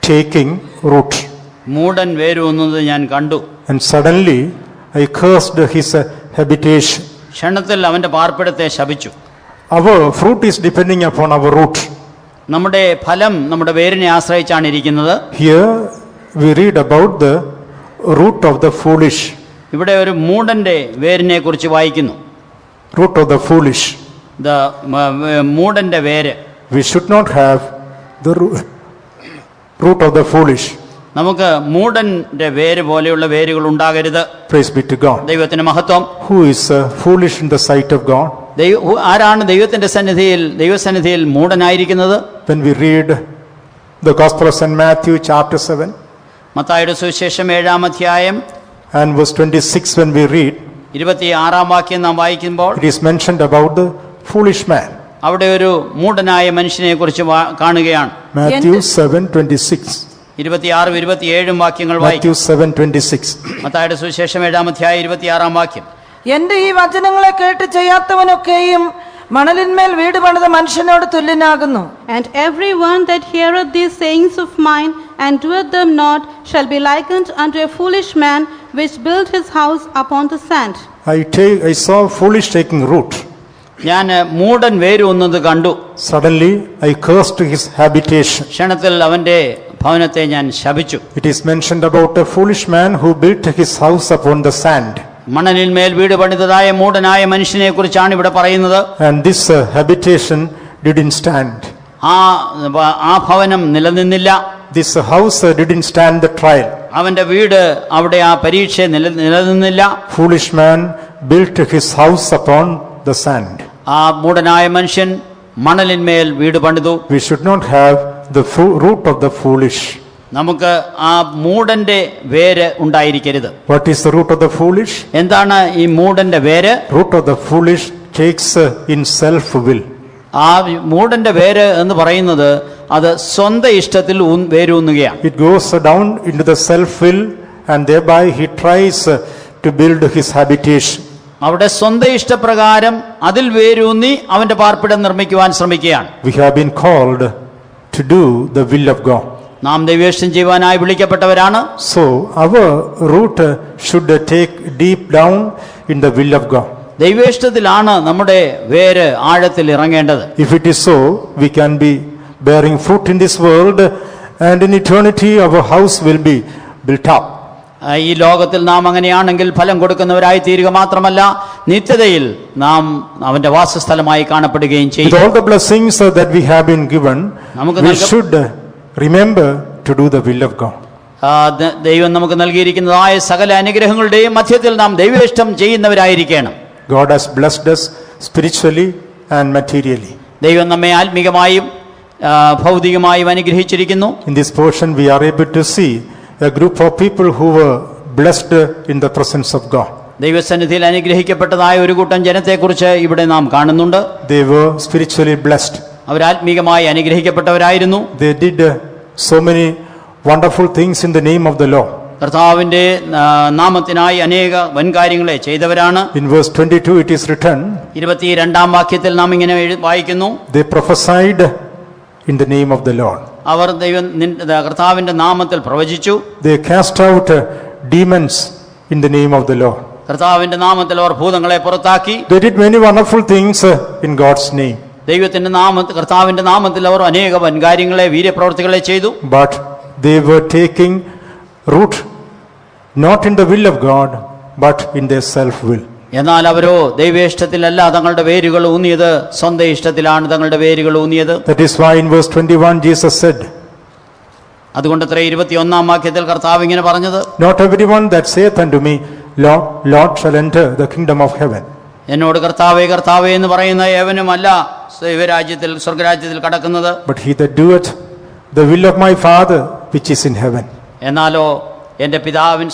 taking root, മൂഢൻ വേരൂന്നുന്നത് ഞാൻ കണ്ടു, and suddenly I cursed his habitation. ക്ഷണത്തിൽ അവന്റെ പാർപ്പിടത്തെ ശപിച്ചു. Our fruit is depending upon our root. നമ്മുടെ ഫലം നമ്മുടെ വേരിനെ ആശ്രയിച്ചാണ് ഇരിക്കുന്നത്. Here we read about the root of the foolish. ഇവിടെ ഒരു മൂഢന്റെ വേരിനെ കുറിച്ച് വായിക്കുന്നു. Root of the foolish. മൂഢന്റെ വേര്. We should not have the root of the foolish. നമുക്ക് മൂഢന്റെ വേര് പോലെയുള്ള വേരുകൾ ഉണ്ടാകരുത്. Praise be to God. ദൈവത്തിന് മഹത്വം. Who is foolish in the sight of God? ആരാണ് ദൈവസന്നിധിയിൽ മൂഢനായിരിക്കുന്നത്? When we read the Gospel of St. Matthew chapter 7 മത്തായിയുടെ സുവിശേഷം 7-ാം അധ്യായം and verse 26, when we read, 26-ാം വാക്യം നാം വായിക്കുമ്പോൾ it is mentioned about the foolish man. അവിടെ ഒരു മൂഢനായ മനുഷ്യനെ കുറിച്ച് കാണുകയാണ്. Matthew 7:26. 26-ഉം 27-ഉം വാക്യങ്ങൾ Matthew വായിക്കും. 7:26. മത്തായിയുടെ സുവിശേഷം 7-ാം അധ്യായം 26-ാം വാക്യം. എന്റെ ഈ വചനങ്ങളെ കേട്ട് ചെയ്യാത്തവനൊക്കെയും മണലിന്മേൽ വീട് പണിത മനുഷ്യനോട് തുല്യനാകുന്നു. And everyone that heareth these sayings of mine and doeth them not shall be likened unto a foolish man which built his house upon the sand. I saw foolish taking root. ഞാൻ മൂഢൻ വേരൂന്നുന്നത് കണ്ടു. Suddenly I cursed his habitation. ക്ഷണത്തിൽ അവന്റെ ഭവനത്തെ ഞാൻ ശപിച്ചു. It is mentioned about a foolish man who built his house upon the sand. മണലിന്മേൽ വീട് പണിതതായ മൂഢനായ മനുഷ്യനെ കുറിച്ചാണ് ഇവിടെ പറയുന്നത്. And this habitation didn't stand. ആ ഭവനം നിലനിന്നില്ല. This house didn't stand the trial. അവന്റെ വീട് അവിടെ ആ പരീക്ഷ നിലനിന്നില്ല. Foolish man built his house upon the sand. ആ മൂഢനായ മനുഷ്യൻ മണലിന്മേൽ വീട് പണിതു. We should not have the root of the foolish. നമുക്ക് ആ മൂഢന്റെ വേര് ഉണ്ടായിരിക്കരുത്. What is the root of the foolish? എന്താണ് ഈ മൂഢന്റെ വേര്? Root of the foolish takes in self will. ആ മൂഢന്റെ വേര് എന്ന് പറയുന്നത് അത് സ്വന്തം ഇഷ്ടത്തിൽ വേരൂന്നുകയാണ്. It goes down into the self will and thereby he tries to build his habitation. അവിടെ സ്വന്തം ഇഷ്ടപ്രകാരം അതിൽ വേരൂന്നി അവന്റെ പാർപ്പിടം നിർമ്മിക്കുവാൻ ശ്രമിക്കുകയാണ്. We have been called to do the will of God. നാം ദൈവേഷ്ടം ചെയ്യുവാനായി വിളിക്കപ്പെട്ടവരാണ്. So our root should take deep down in the will of God. ദൈവേഷ്ടത്തിലാണ് നമ്മുടെ വേര് ആഴത്തിൽ ഇറങ്ങേണ്ടത്. If it is so, we can be bearing fruit in this world, and in eternity our house will be built up. ഈ ലോകത്തിൽ നാം അങ്ങനെയാണെങ്കിൽ ഫലം കൊടുക്കുന്നവരായി തീരുക മാത്രമല്ല, നിത്യതയിൽ നാം അവന്റെ വാസസ്ഥലമായി കാണപ്പെടുകയും ചെയ്യും. With all the blessings that we have been given, we should remember to do the will of God. ദൈവം നമുക്ക് നൽകിയിരിക്കുന്നതായ സകല അനുഗ്രഹങ്ങളുടെയും മധ്യത്തിൽ നാം ദൈവേഷ്ടം ചെയ്യുന്നവരായിരിക്കണം. God has blessed us spiritually and materially. ദൈവം നമ്മെ ആത്മീകമായും ഭൗതികമായും അനുഗ്രഹിച്ചിരിക്കുന്നു. In this portion we are able to see a group of people who were blessed in the presence of God. ദൈവസന്നിധിയിൽ അനുഗ്രഹിക്കപ്പെട്ടതായ ഒരു കൂട്ടം ജനത്തെക്കുറിച്ച് ഇവിടെ നാം കാണുന്നുണ്ട്. They were spiritually blessed. Our ആത്മീകമായി അനുഗ്രഹിക്കപ്പെട്ടവരായിരുന്നു. They did so many wonderful things in the name of the Lord. കർത്താവിന്റെ നാമത്തിനായി അനേക വൻകാര്യങ്ങളെ ചെയ്തവരാണ്. In verse 22 it is written, 22-ാം വാക്യത്തിൽ നാം ഇങ്ങനെ വായിക്കുന്നു, they prophesied in the name of the Lord. അവർ കർത്താവിന്റെ നാമത്തിൽ പ്രവചിച്ചു. They cast out demons in the name of the Lord. കർത്താവിന്റെ നാമത്തിൽ അവർ ഭൂതങ്ങളെ പുറത്താക്കി. They did many wonderful things in God's kർത്താവിന്റെ നാമത്തിൽ അവർ അനേക വൻകാര്യങ്ങളെ വീര്യപ്രവർത്തികളെ ചെയ്തു. But they were taking root not in the will of God, but in their self-will. എന്നാൽ അവരോ ദൈവേഷ്ടത്തിലല്ല തങ്ങളുടെ വേരുകൾ ഊന്നിയത്, സ്വന്തം ഇഷ്ടത്തിലാണ് തങ്ങളുടെ വേരുകൾ ഊന്നിയത്. That is why in verse 21 Jesus said, അതുകൊണ്ടത്രേ 21-ാം വാക്യത്തിൽ കർത്താവ് ഇങ്ങനെ പറഞ്ഞത്, not everyone that saith unto me, Lord, Lord, shall enter the kingdom of heaven. എന്നോട് കർത്താവേ കർത്താവേ എന്ന് പറയുന്ന ഏവനുമല്ല ദൈവരാജ്യത്തിൽ സ്വർഗരാജ്യത്തിൽ കടക്കുന്നത്, But he that doeth the will of my Father which is in heaven. എന്നാലോ എന്റെ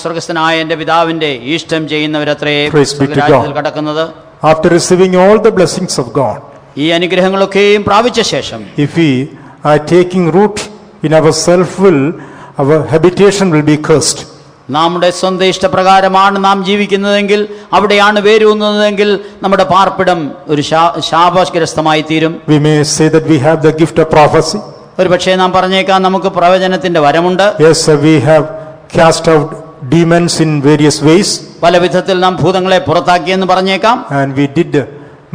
സ്വർഗസ്ഥനായ എന്റെ പിതാവിന്റെ ഇഷ്ടം ചെയ്യുന്നവരത്രേ Praise be to God. സ്വർഗരാജ്യത്തിൽ കടക്കുന്നത്. After receiving all the blessings of God, ഈ അനുഗ്രഹങ്ങളൊക്കെയും പ്രാപിച്ച ശേഷം if we are taking root in our self-will, our habitation will be cursed. നമ്മുടെ സ്വന്തം ഇഷ്ടപ്രകാരമാണ് നാം ജീവിക്കുന്നതെങ്കിൽ, അവിടെയാണ് വേരൂന്നുന്നതെങ്കിൽ നമ്മുടെ പാർപ്പിടം ഒരു ശാപഗ്രസ്തമായി തീരും. We may say that we have the gift of prophecy. ഒരു പക്ഷേ നാം പറഞ്ഞേക്കാം നമുക്ക് പ്രവചനത്തിന്റെ വരമുണ്ട്. Yes, we have cast out demons in various ways. പല വിധത്തിൽ നാം ഭൂതങ്ങളെ പുറത്താക്കിയെന്ന് പറഞ്ഞേക്കാം. And we did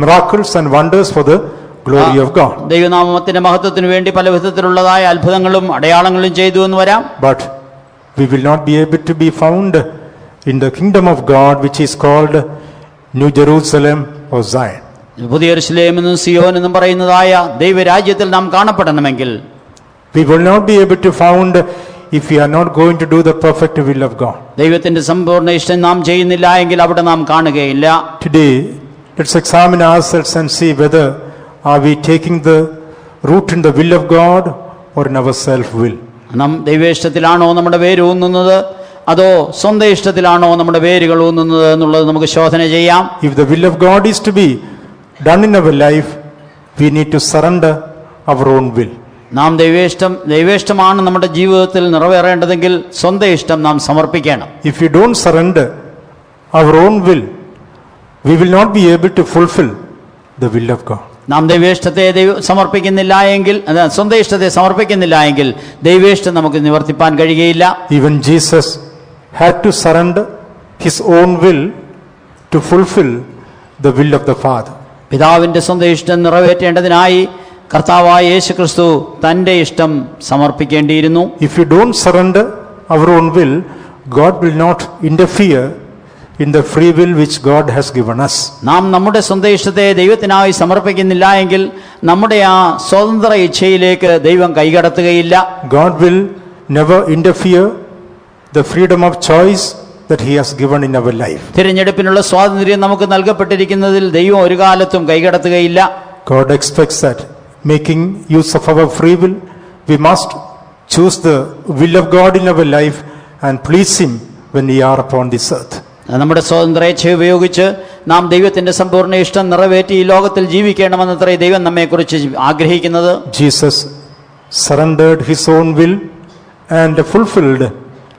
miracles and wonders for the glory of God. ദൈവനാമത്തിന്റെ മഹത്വത്തിന് വേണ്ടി പല വിധത്തിലുള്ളതായ അത്ഭുതങ്ങളും അടയാളങ്ങളും ചെയ്തു എന്ന് വരാം. But we will not be able to be found in the kingdom of God, which is called New Jerusalem or Zion. പുതിയ യെരൂശലേം എന്നും സിയോൻ എന്നും പറയുന്നതായ ദൈവരാജ്യത്തിൽ നാം കാണപ്പെടണമെങ്കിൽ we will not be able to found if we are not going to do the perfect will of God. ദൈവത്തിന്റെ സമ്പൂർണ്ണ ഇഷ്ടം നാം ചെയ്യുന്നില്ല എങ്കിൽ അവിടെ നാം കാണുകയില്ല. Today, let's examine ourselves and see whether are we taking the root in the will of God or in our self-will. നാം ദൈവേഷ്ടത്തിലാണോ നമ്മുടെ വേര് ഊന്നുന്നത്, അതോ സ്വന്തം ഇഷ്ടത്തിലാണോ നമ്മുടെ വേരുകൾ ഊന്നുന്നത് എന്നുള്ളത് നമുക്ക് ശോധന ചെയ്യാം. If the will of God is to be done in our life, we need to surrender our own will. നാം ദൈവേഷ്ടമാണ് നമ്മുടെ ജീവിതത്തിൽ നിറവേറേണ്ടതെങ്കിൽ സ്വന്തം ഇഷ്ടം നാം സമർപ്പിക്കണം. If we don't surrender our own will, we will not be able to fulfill the will of God. നാം ദൈവേഷ്ടത്തെ സമർപ്പിക്കുന്നില്ല എങ്കിൽ, സ്വന്തം ഇഷ്ടത്തെ സമർപ്പിക്കുന്നില്ല എങ്കിൽ ദൈവേഷ്ടം നമുക്ക് നിവർത്തിപ്പാൻ കഴിയുകയില്ല. Even Jesus had to surrender his own will to fulfill the will of the Father. പിതാവിന്റെ സ്വന്തം ഇഷ്ടം നിറവേറ്റേണ്ടതിനായി കർത്താവായ യേശുക്രിസ്തു തന്റെ ഇഷ്ടം സമർപ്പിക്കേണ്ടിയിരുന്നു. If we don't surrender our own will, God will not interfere in the free will which God has given us. നാം നമ്മുടെ സ്വന്തം ഇഷ്ടത്തെ ദൈവത്തിനായി സമർപ്പിക്കുന്നില്ല എങ്കിൽ നമ്മുടെ ആ സ്വതന്ത്ര ഇച്ഛയിലേക്ക് ദൈവം കൈകടത്തുകയില്ല. God will never interfere the freedom of choice that he has given in our life. തിരഞ്ഞെടുപ്പിനുള്ള സ്വാതന്ത്ര്യം നമുക്ക് നൽകപ്പെട്ടിരിക്കുന്നതിൽ ദൈവം ഒരു കാലത്തും കൈകടത്തുകയില്ല. God expects that making use of our free will, we must choose the will of God in our life and please him when we are upon this earth. നമ്മുടെ സ്വതന്ത്ര ഇച്ഛ ഉപയോഗിച്ച് നാം ദൈവത്തിന്റെ സമ്പൂർണ്ണ ഇഷ്ടം നിറവേറ്റി ഈ ലോകത്തിൽ ജീവിക്കണമെന്നത്രേ ദൈവം നമ്മെക്കുറിച്ച് ആഗ്രഹിക്കുന്നത്. Jesus surrendered his own will and fulfilled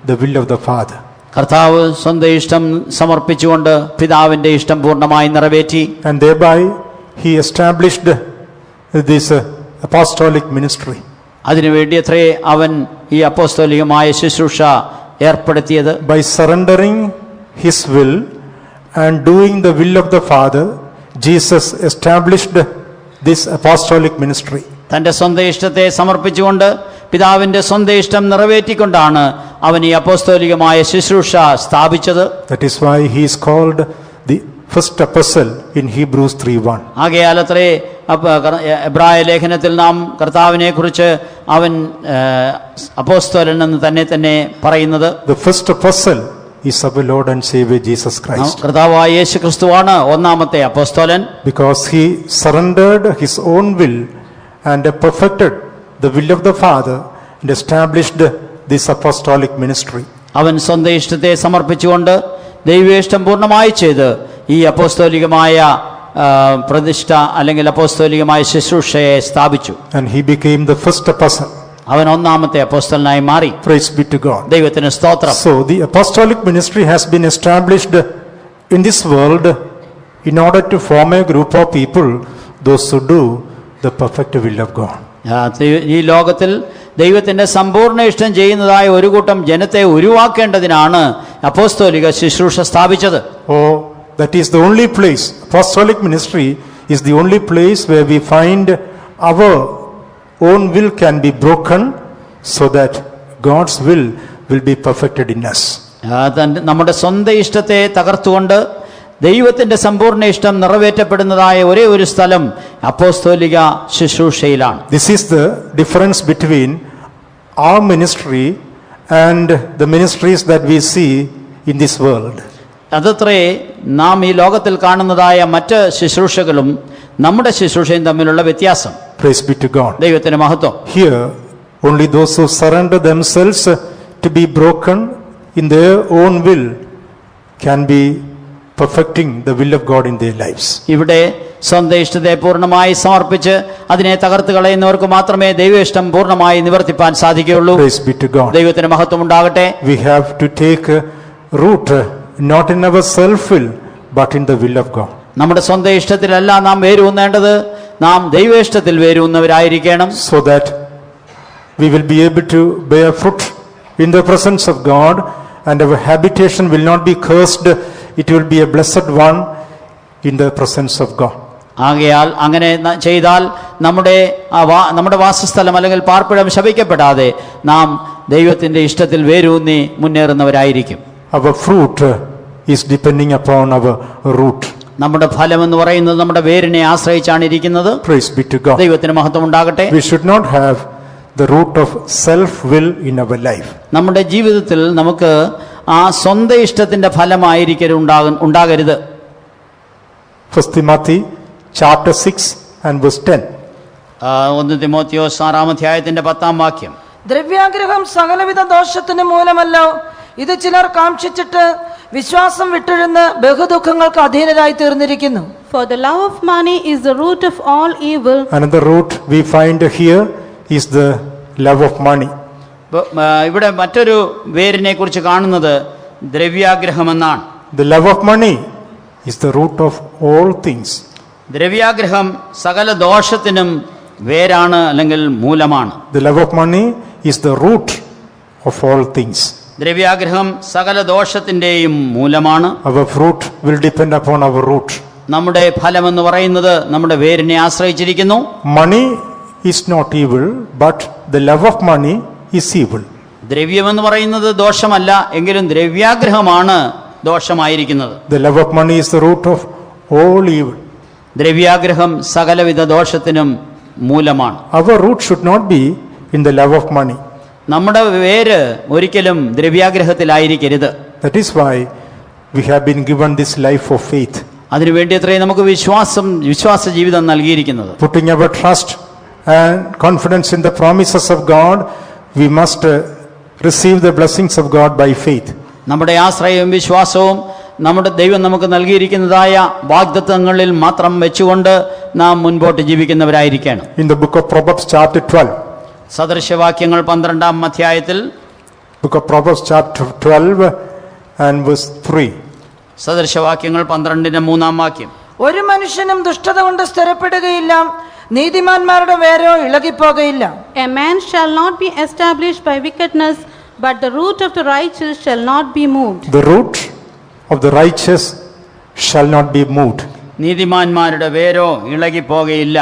the will of the Father. കർത്താവ് സ്വന്തം ഇഷ്ടം സമർപ്പിച്ചുകൊണ്ട് പിതാവിന്റെ ഇഷ്ടം പൂർണ്ണമായി നിറവേറ്റി. And thereby he established this apostolic ministry. അതിനുവേണ്ടി അത്രേ അവൻ ഈ അപ്പോസ്തോലികമായ ശുശ്രൂഷ ഏർപ്പെടുത്തിയത്. By surrendering his will and doing the will of the Father, Jesus established this apostolic ministry. തന്റെ സ്വന്തം ഇഷ്ടത്തെ സമർപ്പിച്ചുകൊണ്ട് പിതാവിന്റെ സ്വന്തം ഇഷ്ടം നിറവേറ്റിക്കൊണ്ടാണ് അവൻ ഈ അപ്പോസ്തോലികമായ ശുശ്രൂഷ സ്ഥാപിച്ചത്. That is why he is called the first apostle in Hebrews 3:1. ആകയാൽ അത്രേ എബ്രായ ലേഖനത്തിൽ നാം കർത്താവിനെ കുറിച്ച് അവൻ അപ്പോസ്തലൻ എന്ന് തന്നെ പറയുന്നത്. The first apostle is our Lord and Savior Jesus Christ. കർത്താവായ യേശു ക്രിസ്തുവാണ് ഒന്നാമത്തെ അപ്പോസ്തലൻ. Because he surrendered his own will and perfected the will of the Father and established this apostolic ministry. അവൻ സ്വന്തം ഇഷ്ടത്തെ സമർപ്പിച്ചുകൊണ്ട് ദൈവേഷ്ടം പൂർണ്ണമായി ചെയ്ത് ഈ അപ്പോസ്തോലികമായ പ്രതിഷ്ഠ അല്ലെങ്കിൽ അപ്പോസ്തോലികമായ ശുശ്രൂഷയെ സ്ഥാപിച്ചു. And he became the first apostle. അവൻ ഒന്നാമത്തെ അപ്പോസ്തലനായി മാറി. Praise be to God. ദൈവത്തിന് സ്തോത്രം. So the apostolic ministry has been established in this world in order to form a group of people, those who do the perfect will of God. ഈ ലോകത്തിൽ ദൈവത്തിന്റെ സമ്പൂർണ്ണ ഇഷ്ടം ചെയ്യുന്നതായ ഒരു കൂട്ടം ജനത്തെ ഉരുവാക്കേണ്ടതിനാണ് അപ്പോസ്തോലിക ശുശ്രൂഷ സ്ഥാപിച്ചത്. Oh, that is the only place. Apostolic ministry is the only place where we find our own will can be broken so that God's will be perfected in us. നമ്മുടെ സ്വന്തം ഇഷ്ടത്തെ തകർത്തുകൊണ്ട് ദൈവത്തിന്റെ സമ്പൂർണ്ണ ഇഷ്ടം നിറവേറ്റപ്പെടുന്നതായ ഒരേ ഒരു സ്ഥലം അപ്പോസ്തോലിക ശുശ്രൂഷയിലാണ്. This is the difference between our ministry and the ministries that we see in this world. അതത്രേ നാം ഈ ലോകത്തിൽ കാണുന്നതായ മറ്റ് ശുശ്രൂഷകളും നമ്മുടെ ശുശ്രൂഷയും തമ്മിലുള്ള വ്യത്യാസം. Praise be to God. ദൈവത്തിന് മഹത്വം. Here only those who surrender themselves to be broken in their own will can be perfecting the will of God in their lives. ഇവിടെ സ്വന്തം ഇഷ്ടത്തെ പൂർണ്ണമായി സമർപ്പിച്ച് അതിനെ തകർത്ത് കളയുന്നവർക്ക് മാത്രമേ ദൈവ ഇഷ്ടം പൂർണ്ണമായി നിവർത്തിപ്പാൻ സാധിക്കുകയുള്ളൂ. Praise be to God. ദൈവത്തിന് മഹത്വം ഉണ്ടാകട്ടെ. We have to take root not in our self will but in the will of God. നമ്മുടെ സ്വന്തം ഇഷ്ടത്തിലല്ല നാം വേരൂന്നേണ്ടത്, നാം ദൈവ ഇഷ്ടത്തിൽ വേരൂന്നവരായിരിക്കണം. So that we will be able to bear fruit in the presence of God and our habitation will not be cursed, it will be a blessed one in the presence of God. ആകയാൽ അങ്ങനെ ചെയ്താൽ നമ്മുടെ വാസസ്ഥലം അല്ലെങ്കിൽ പാർപ്പിടം ശപിക്കപ്പെടാതെ നാം ദൈവത്തിന്റെ ഇഷ്ടത്തിൽ വേരൂന്നി മുന്നേറുന്നവരായിരിക്കും. Our fruit is depending upon our root. നമ്മുടെ ഫലം എന്ന് പറയുന്നത് നമ്മുടെ വേരിനെ ആശ്രയിച്ചാണ് ഇരിക്കുന്നത്. Praise be to God. ദൈവത്തിന് മഹത്വം ഉണ്ടാകട്ടെ. We should not have the root of self will in our life. നമ്മുടെ ജീവിതത്തിൽ നമുക്ക് ആ സ്വന്തം ഇഷ്ടത്തിന്റെ ഫലമായിരിക്കരുത്. 1 Timothy chapter 6 and verse 10. 1 Timotheos 6-ാം അധ്യായത്തിന്റെ 10-ാം വാക്യം. ദ്രവ്യാഗ്രഹം സകലവിധ ദോഷത്തിന് മൂലമല്ലോ, ഇത് ചിലർ കാക്ഷിച്ചിട്ട് വിശ്വാസം വിട്ടൊഴിഞ്ഞ് ബഹുദുഃഖങ്ങൾക്ക് അധീനരായി തീർന്നിരിക്കുന്നു. For the love of money is the root of all evil. Another root we find here is the love of money. ഇവിടെ മറ്റൊരു വേരിനെ കുറിച്ച് കാണുന്നത് ദ്രവ്യാഗ്രഹമെന്നാണ്. The love of money is the root of all things. ദ്രവ്യാഗ്രഹം സകല ദോഷത്തിനും വേരാണ് അല്ലെങ്കിൽ മൂലമാണ്. The love of money is the root of all things. ദ്രവ്യാഗ്രഹം സകല ദോഷത്തിന്റെയും മൂലമാണ്. Our fruit will depend upon our root. നമ്മുടെ ഫലം എന്ന് പറയുന്നത് നമ്മുടെ വേരിനെ ആശ്രയിച്ചിരിക്കുന്നു. Money is not evil, but the love of money is evil. ദ്രവ്യം എന്ന് പറയുന്നത് ദോഷമല്ല, എങ്കിലും ദ്രവ്യാഗ്രഹമാണ് ദോഷമായിരിക്കുന്നത്. The love of money is the root of all evil. ദ്രവ്യാഗ്രഹം സകലവിധ ദോഷത്തിനും മൂലമാണ്. Our root should not be in the love of money. നമ്മുടെ വേര് ഒരിക്കലും ദ്രവ്യാഗ്രഹത്തിലായിരിക്കരുത്. That is why we have been given this life of faith. അതിനുവേണ്ടി അത്രയും നമുക്ക് വിശ്വാസ ജീവിതം നൽകിയിരിക്കുന്നത്. Putting our trust and confidence in the promises of God, we must receive the blessings of God by faith. നമ്മുടെ ആശ്രയവും വിശ്വാസവും നമ്മുടെ ദൈവം നമുക്ക് നൽകിയിരിക്കുന്നതായ വാഗ്ദത്തങ്ങളിൽ മാത്രം വെച്ചുകൊണ്ട് നാം മുൻപോട്ട് ജീവിക്കുന്നവരായിരിക്കണം. In the book of Proverbs chapter 12. സദൃശവാക്യങ്ങൾ 12-ാം അധ്യായത്തിൽ. Book of Proverbs chapter 12 and verse 3. സദൃശവാക്യങ്ങൾ 12-ന്റെ 3-ാം വാക്യം. ഒരു മനുഷ്യനും ദുഷ്ടത കൊണ്ട് സ്ഥിരപ്പെടുകയില്ല, നീതിമാന്മാരുടെ വേരോ ഇളകിപ്പോകയില്ല. A man shall not be established by wickedness, but the root of the righteous shall not be moved. The root of the righteous shall not be moved. നീതിമാന്മാരുടെ വേരോ ഇളകിപ്പോകയില്ല.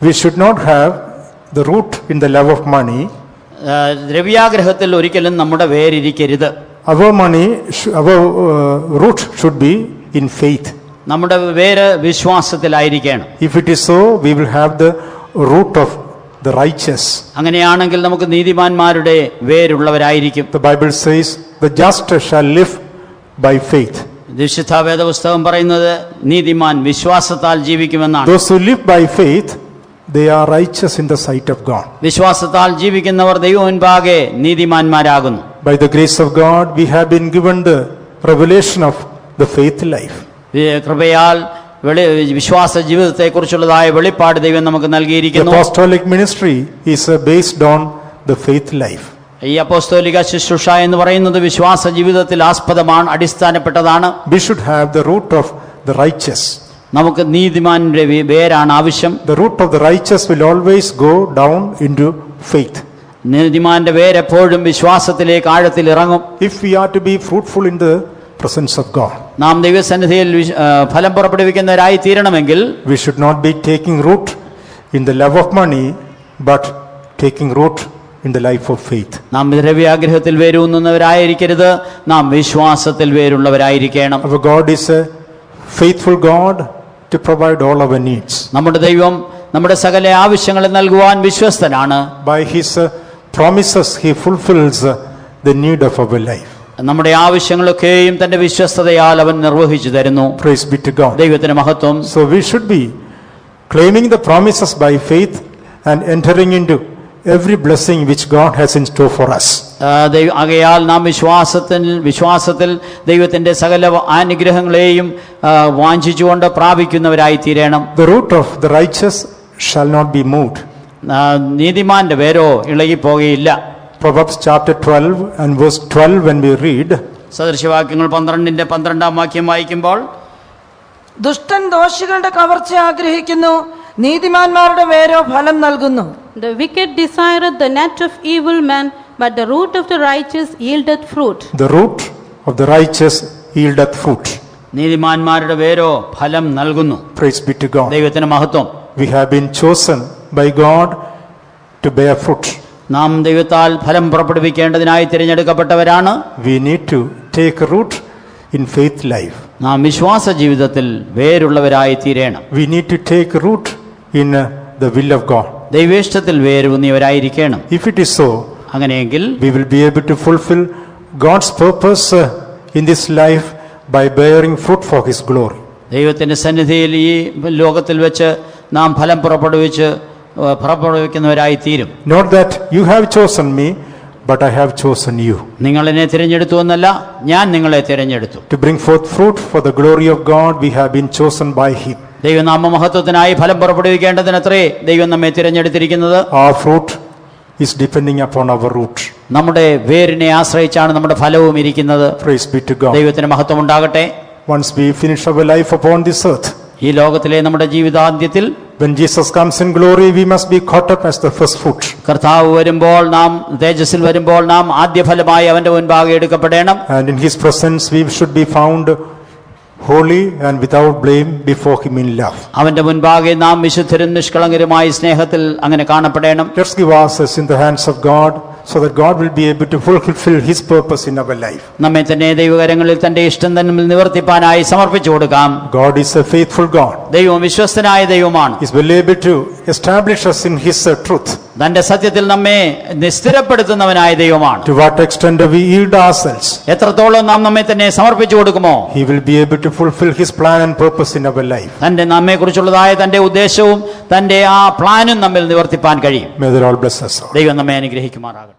We should not have the root in the love of money. ദ്രവ്യാഗ്രഹത്തിൽ ഒരിക്കലും നമ്മുടെ വേരിരിക്കരുത്. Our root should be in faith. നമ്മുടെ വേര് വിശ്വാസത്തിലായിരിക്കണം. If it is so, we will have the root of the righteous. അങ്ങനെയാണെങ്കിൽ നമുക്ക് നീതിമാന്മാരുടെ വേരുള്ളവരായിരിക്കും. The Bible says, the just shall live by faith. വിശുദ്ധ വേദപുസ്തകം പറയുന്നത് നീതിമാൻ വിശ്വാസത്താൽ ജീവിക്കുമെന്നാണ്. Those who live by faith, they are righteous in the sight of God. വിശ്വാസത്താൽ ജീവിക്കുന്നവർ ദൈവം മുൻപാകെ നീതിമാന്മാരാകുന്നു. By the grace of God, we have been given the revelation of the faith life. കൃപയാൽ വിശ്വാസ ജീവിതത്തെ കുറിച്ചുള്ളതായ വെളിപ്പാട് ദൈവം നമുക്ക് നൽകിയിരിക്കുന്നു. The apostolic ministry is based on the faith life. ഈ അപ്പോസ്തോലിക ശുശ്രൂഷ എന്ന് പറയുന്നത് വിശ്വാസ ജീവിതത്തിൽ അടിസ്ഥാനപ്പെട്ടതാണ്. We should have the root of the righteous. നമുക്ക് നീതിമാന്റെ വേരാണ് ആവശ്യം. The root of the righteous will always go down into faith. നീതിമാന്റെ വേര് എപ്പോഴും വിശ്വാസത്തിലേക്ക് ആഴത്തിൽ ഇറങ്ങും. If we are to be fruitful in the presence of God, നാം ദൈവസന്നിധിയിൽ ഫലം പുറപ്പെടുവിക്കുന്നവരായി തീരണമെങ്കിൽ we should not be taking root in the love of money, but taking root in the life of faith. നാം ദ്രവ്യാഗ്രഹത്തിൽ വേരൂന്നുന്നവരായിരിക്കരുത്, നാം വിശ്വാസത്തിൽ വേരുള്ളവരായിരിക്കണം. Our God is a faithful God to provide all our needs. നമ്മുടെ ദൈവം നമ്മുടെ സകല ആവശ്യങ്ങളും നൽകുവാൻ വിശ്വസ്തനാണ്. By His promises, He fulfills the need of our life. നമ്മുടെ ആവശ്യങ്ങളൊക്കെയും തന്റെ വിശ്വസ്തതയാൽ അവൻ നിർവഹിച്ചു തരുന്നു. Praise be to God. ദൈവത്തിന് മഹത്വം. So we should be claiming the promises by faith and entering into every blessing which God has in store for us. ആകയാൽ നാം വിശ്വാസത്തിൽ ദൈവത്തിന്റെ സകല അനുഗ്രഹങ്ങളെയും വാഞ്ചിച്ചുകൊണ്ട് പ്രാപിക്കുന്നവരായി തീരണം. The root of the righteous shall not be moved. നീതിമാന്റെ വേരോ ഇളകിപ്പോകയില്ല. Proverbs chapter 12 and verse 12, when we read, സദൃശവാക്യങ്ങൾ 12-12 വാക്യം വായിക്കുമ്പോൾ, ദുഷ്ടൻ ദോഷികളുടെ കവർച്ച ആഗ്രഹിക്കുന്നു, നീതിമാന്മാരുടെ വേരോ ഫലം നൽകുന്നു. The wicked desireth the net of evil men, but the root of the righteous yieldeth fruit. the root of the righteous yieldeth fruit. നീതിമാന്മാരുടെ വേരോ ഫലം നൽകുന്നു. Praise be to God. ദൈവത്തിന് മഹത്വം. We have been chosen by God to bear fruit. നാം ദൈവത്താൽ ഫലം പുറപ്പെടുവിക്കേണ്ടതിനായി തിരഞ്ഞെടുക്കപ്പെട്ടവരാണ്. We need to take root in faith life. നാം വിശ്വാസ ജീവിതത്തിൽ വേരുള്ളവരായി തീരണം. We need to take root in the will of God. ദൈവേഷ്ടത്തിൽ വേരൂന്നിയവരായിരിക്കണം. If it is so, അങ്ങനെയെങ്കിൽ we will be able to fulfill God's purpose in this life by bearing fruit for His glory. ദൈവത്തിന്റെ സന്നിധിയിൽ ഈ ലോകത്തിൽ വെച്ച് നാം ഫലം പുറപ്പെടുവിക്കുന്നവരായി തീരും. Not that you have chosen me, but I have chosen you. നിങ്ങൾ എന്നെ തിരഞ്ഞെടുത്തു എന്നല്ല, ഞാൻ നിങ്ങളെ തിരഞ്ഞെടുത്തു. To bring forth fruit for the glory of God, we have been chosen by Him. ദൈവനാമ മഹത്വത്തിനായി ഫലം പുറപ്പെടുവിക്കേണ്ടതിനത്രേ ദൈവം നമ്മെ തിരഞ്ഞെടുത്തിരിക്കുന്നത്. Our fruit is depending upon our root. നമ്മുടെ വേരിനെ ആശ്രയിച്ചാണ് നമ്മുടെ ഫലവും ഇരിക്കുന്നത്. Praise be to God. ദൈവത്തിന് മഹത്വം ഉണ്ടാകട്ടെ. Once we finish our life upon this earth, ഈ ലോകത്തിലെ നമ്മുടെ ജീവിതാന്ത്യത്തിൽ when Jesus comes in glory, we must be caught up as the first fruit. കർത്താവ് വരുമ്പോൾ, നാം തേജസ്സിൽ വരുമ്പോൾ, നാം ആദ്യഫലമായി അവന്റെ മുൻപാകെ എടുക്കപ്പെടണം. And in His presence we should be found holy and without blame before Him in love. അവന്റെ മുൻപാകെ നാം വിശുദ്ധരും നിഷ്കളങ്കരുമായി സ്നേഹത്തിൽ അങ്ങനെ കാണപ്പെടണം. Let's give ourselves in the hands of God, so that God will be able to fulfill His purpose in our life. നമ്മെ തന്നെ ദൈവകരങ്ങളിൽ തന്റെ ഇഷ്ടം തന്നെ നിവർത്തിപ്പാനായി സമർപ്പിച്ചു കൊടുക്കാം. God is a faithful God. ദൈവം വിശ്വസ്തനായ ദൈവമാണ്. He is well able to establish us in His truth. തന്റെ സത്യത്തിൽ നമ്മെ സ്ഥിരപ്പെടുത്തുന്നവനായ ദൈവമാണ്. To what extent we yield ourselves, എത്രത്തോളം നാം നമ്മെ തന്നെ സമർപ്പിച്ചു കൊടുക്കുമോ, He will be able to fulfill His plan and purpose in our life. തന്റെ നമ്മെ കുറിച്ചുള്ളതായ തന്റെ ഉദ്ദേശവും തന്റെ ആ പ്ലാനും നമ്മിൽ നിവർത്തിപ്പാൻ കഴിയും. May the Lord bless us all. ദൈവം നമ്മെ അനുഗ്രഹിക്കുമാറാകട്ടെ.